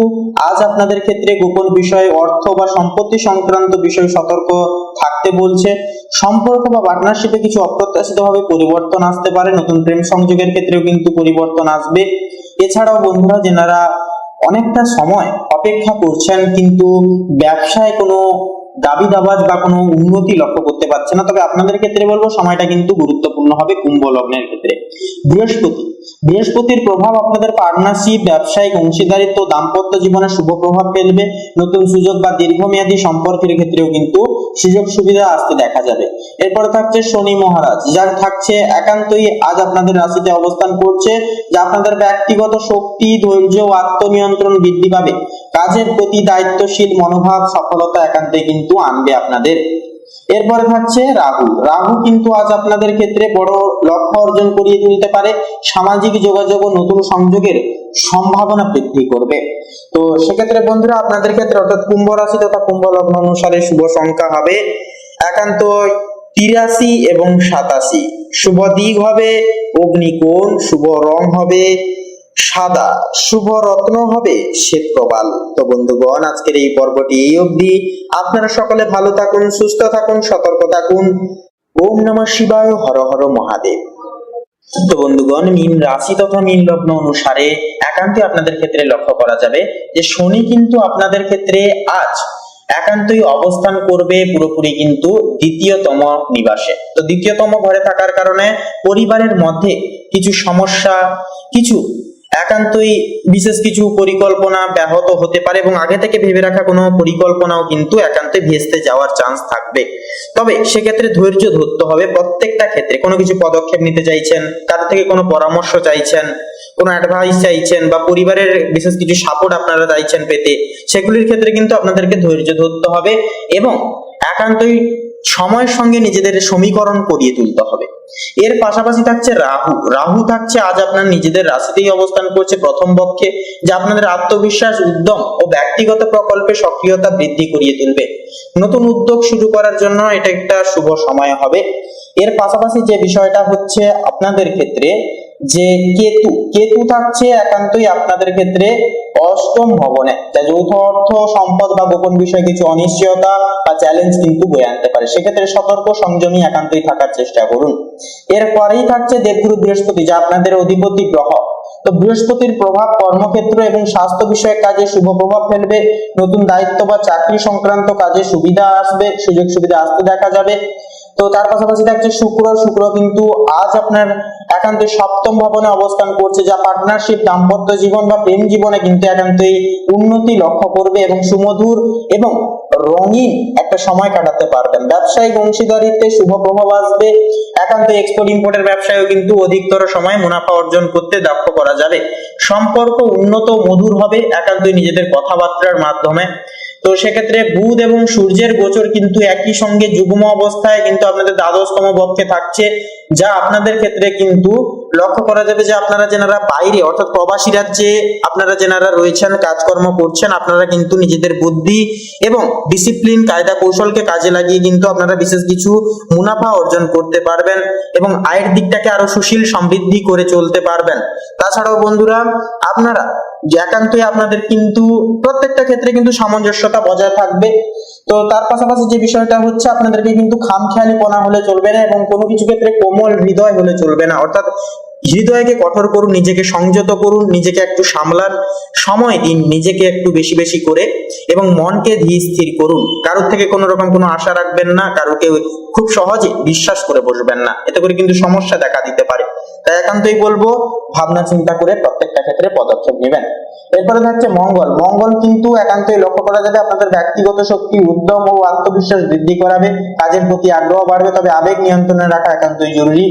Speaker 1: আজ আপনাদের ক্ষেত্রে গোপন বিষয়, অর্থ বা সম্পত্তি সংক্রান্ত বিষয় সতর্ক থাকতে বলছে। সম্পর্ক বা পার্টনারশিপে কিছু অপ্রত্যাশিত ভাবে পরিবর্তন আসতে পারে, নতুন প্রেম সংযোগের ক্ষেত্রেও কিন্তু পরিবর্তন আসবে। এছাড়াও বন্ধুরা, যেনারা অনেকটা সময় অপেক্ষা করছেন কিন্তু ব্যবসায় কোনো দাবি দাবাজ বা কোনো উন্নতি লক্ষ্য করতে পারছে না। তবে আপনাদের ক্ষেত্রে বলবো সময়টা কিন্তু গুরুত্বপূর্ণ হবে কুম্ভ লগ্নের ক্ষেত্রে। বৃহস্পতির প্রভাব আপনাদের পার্টনারশিপ, ব্যবসায়িক অংশীদারিত্ব, দাম্পত্য জীবনে শুভ প্রভাব ফেলবে। নতুন সুযোগ বা দীর্ঘমেয়াদী সম্পর্কের ক্ষেত্রেও কিন্তু সুযোগ সুবিধা আসতে দেখা যাবে। এরপরে থাকছে শনি মহারাজ, যার থাকছে একান্তই আজ আপনাদের রাশিতে অবস্থান করছে, যা আপনাদের ব্যক্তিগত শক্তি, ধৈর্য ও আত্মনিয়ন্ত্রণ বৃদ্ধি পাবে। কাজের প্রতি দায়িত্বশীল মনোভাব সফলতা একান্তই কিন্তু আনবে আপনাদের। এরপরে থাকছে রাহু কিন্তু আজ আপনাদের ক্ষেত্রে বড় লক্ষ্য অর্জন করিয়ে তুলতে পারে। সামাজিক যোগাযোগ ও নতুন সংযোগের সম্ভাবনা বৃদ্ধি করবে। তো সেক্ষেত্রে বন্ধুরা আপনাদের ক্ষেত্রে অর্থাৎ কুম্ভ রাশি তথা কুম্ভ লগ্ন অনুসারে শুভ সংখ্যা হবে একান্ত 83 এবং 87। শুভ দিক হবে অগ্নিকোণ, শুভ রং হবে সাদা, শুভ রত্ন হবে শ্বেতপ্রবাল। তো বন্ধুগণ আজকের এই পর্বটি এই অবধি। আপনারা সকলে ভালো থাকুন, সুস্থ থাকুন, সতর্ক থাকুন। ওম নমঃ শিবায়, হর হর মহাদেব। তো বন্ধুগণ মীন রাশি তথা মীন লগ্ন অনুসারে একান্তই আপনাদের ক্ষেত্রে লক্ষ্য করা যাবে যে শনি কিন্তু আপনাদের ক্ষেত্রে আজ একান্তই অবস্থান করবে পুরোপুরি কিন্তু দ্বিতীয়তম নিবাসে। তো দ্বিতীয়তম ঘরে থাকার কারণে পরিবারের মধ্যে কিছু সমস্যা, কিছু একান্তই বিশেষ কিছু পরিকল্পনা ব্যাহত হতে পারে এবং আগে থেকে ভেবে রাখা কোনো পরিকল্পনাও কিন্তু একান্তই ভেস্তে যাওয়ার চান্স থাকবে। তবে সেক্ষেত্রে ধৈর্য ধরতে হবে। প্রত্যেকটা ক্ষেত্রে কোনো কিছু পদক্ষেপ নিতে চাইছেন, কারো থেকে কোনো পরামর্শ চাইছেন, কোনো অ্যাডভাইস চাইছেন বা পরিবারের বিশেষ কিছু সাপোর্ট আপনারা চাইছেন পেতে, সেগুলির ক্ষেত্রে কিন্তু আপনাদেরকে ধৈর্য ধরতে হবে এবং একান্তই সময়ের সঙ্গে নিজেদের সমীকরণ করিয়ে তুলতে হবে। এর পাশাপাশি থাকছে রাহু থাকছে আজ আপনার নিজেদের রাশিতেই অবস্থান করছে প্রথম পক্ষে, যা আপনাদের আত্মবিশ্বাস, উদ্যম ও ব্যক্তিগত প্রকল্পে সক্রিয়তা বৃদ্ধি করিয়ে তুলবে। নতুন উদ্যোগ শুরু করার জন্য এটা একটা শুভ সময় হবে। এর পাশাপাশি যে বিষয়টা হচ্ছে আপনাদের ক্ষেত্রে যে কেতু থাকছে একান্তই আপনাদের ক্ষেত্রে অষ্টম ভবনে, যা যৌথ অর্থ, সম্পদ বা গোপন বিষয়ে কিছু অনিশ্চয়তা বা চ্যালেঞ্জ কিন্তু বয়ে আনতে পারে। সেক্ষেত্রে সতর্ক সংযমী একান্তই থাকার চেষ্টা করুন। এরপরেই থাকছে দেবগুরু বৃহস্পতি, যা আপনাদের অধিপতি গ্রহ। তো বৃহস্পতির প্রভাব কর্মক্ষেত্র এবং স্বাস্থ্য বিষয়ক কাজে শুভ প্রভাব ফেলবে। নতুন দায়িত্ব বা চাকরি সংক্রান্ত কাজে সুবিধা আসবে, সুযোগ সুবিধা আসতে দেখা যাবে। তো তার পাশাপাশি থাকছে শুক্র কিন্তু আজ আপনার একান্তই সপ্তম ভবনে অবস্থান করছে, যা পার্টনারশিপ, দাম্পত্য জীবন বা প্রেম জীবনে কিন্তু একান্তই উন্নতি লক্ষ্য করবে এবং সুমধুর এবং রঙিন একটা সময় কাটাতে পারবেন। ব্যবসায়িক অংশীদারিত্বে শুভ প্রভাব আসবে। একান্ত এক্সপোর্ট ইম্পোর্টের ব্যবসায়ও কিন্তু অধিকতর সময় মুনাফা অর্জন করতে দক্ষ করা যাবে। সম্পর্ক উন্নত মধুর হবে একান্তই নিজেদের কথাবার্তার মাধ্যমে। তো সেক্ষেত্রে বুধ এবং সূর্যের গোচর কিন্তু একই সঙ্গে যুগ্ম অবস্থায় কিন্তু আপনাদের দ্বাদশতম পক্ষে থাকছে, যা আপনাদের ক্ষেত্রে কিন্তু লক্ষ্য করা যাবে যে আপনারা যেনারা বাইরে অর্থাৎ প্রবাসী রাজ্যে আপনারা যেনারা রয়েছেন, কাজকর্ম করছেন, আপনারা কিন্তু নিজেদের বুদ্ধি এবং ডিসিপ্লিন, কায়দা কৌশলকে কাজে লাগিয়ে কিন্তু আপনারা বিশেষ কিছু মুনাফা অর্জন করতে পারবেন এবং আয়ের দিকটাকে আরো সুশীল সমৃদ্ধি করে চলতে পারবেন। তাছাড়াও বন্ধুরা আপনারা একান্তই আপনাদের কিন্তু প্রত্যেকটা ক্ষেত্রে কিন্তু সামঞ্জস্যতা বজায় থাকবে। তো তার পাশাপাশি যে বিষয়টা হচ্ছে আপনাদেরকে কিন্তু খামখেয়ালিপনা হলে চলবে না এবং কোনো কিছু ক্ষেত্রে কোমল হৃদয় হলে চলবে না। অর্থাৎ হৃদয়কে কঠোর করুন, নিজেকে সংযত করুন, নিজেকে একটু সামলান, সময় দিন নিজেকে একটু বেশি বেশি করে এবং মনকে ধীর স্থির করুন। কারোর থেকে কোনো রকম কোনো আশা রাখবেন না, কারোকে খুব সহজে বিশ্বাস করে বসবেন না, এতে করে কিন্তু সমস্যা দেখা দিতে পারে। তাই একান্তই বলবো ভাবনা চিন্তা করে প্রত্যেকটা ক্ষেত্রে পদক্ষেপ নেবেন। এরপরে থাকছে মঙ্গল কিন্তু একান্তই লক্ষ্য করা যাবে আপনাদের ব্যক্তিগত শক্তি, উদ্যম ও আত্মবিশ্বাস বৃদ্ধি করাবে। কাজের প্রতি আগ্রহ বাড়বে, তবে আবেগ নিয়ন্ত্রণে রাখা একান্তই জরুরি।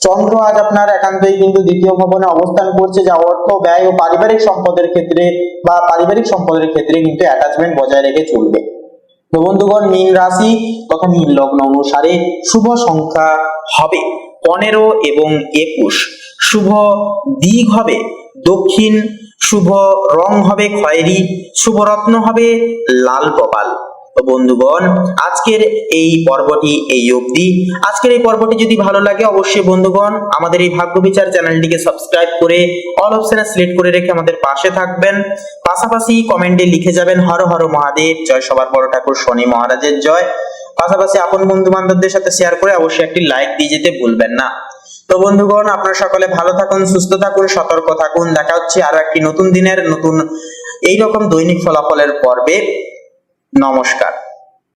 Speaker 1: চন্দ্র আজ আপনার একান্তই কিন্তু দ্বিতীয় ভবনে অবস্থান করছে, যা অর্থ, ব্যয় ও পারিবারিক সম্পদের ক্ষেত্রে কিন্তু অ্যাটাচমেন্ট বজায় রেখে চলবে। তো বন্ধুগণ মীন রাশি তথা মীন লগ্ন অনুসারে শুভ সংখ্যা হবে 15 এবং 21। শুভ দিক হবে দক্ষিণ, শুভ রং হবে খয়েরি, শুভ রত্ন হবে লাল প্রবাল। তো বন্ধুগণ আজকের এই পর্বটি এই অবধি। আজকের এই পর্বটি যদি ভালো লাগে অবশ্যই বন্ধুগণ আমাদের এই ভাগ্য বিচার চ্যানেলটিকে সাবস্ক্রাইব করে অল অপশনে সিলেক্ট করে রেখে আমাদের পাশে থাকবেন। পাশাপাশি কমেন্টে লিখে যাবেন হর হর মহাদেব, জয় সবার বড় ঠাকুর শনি মহারাজের জয়। পাশাপাশি আপন বন্ধু বান্ধবদের সাথে শেয়ার করে অবশ্যই একটি লাইক দিয়ে যেতে ভুলবেন না। তো বন্ধুগণ আপনারা সকলে ভালো থাকুন, সুস্থ থাকুন, সতর্ক থাকুন। দেখা হচ্ছে আরো একটি নতুন দিনের নতুন এইরকম দৈনিক ফলাফলের পর্বে। নমস্কার।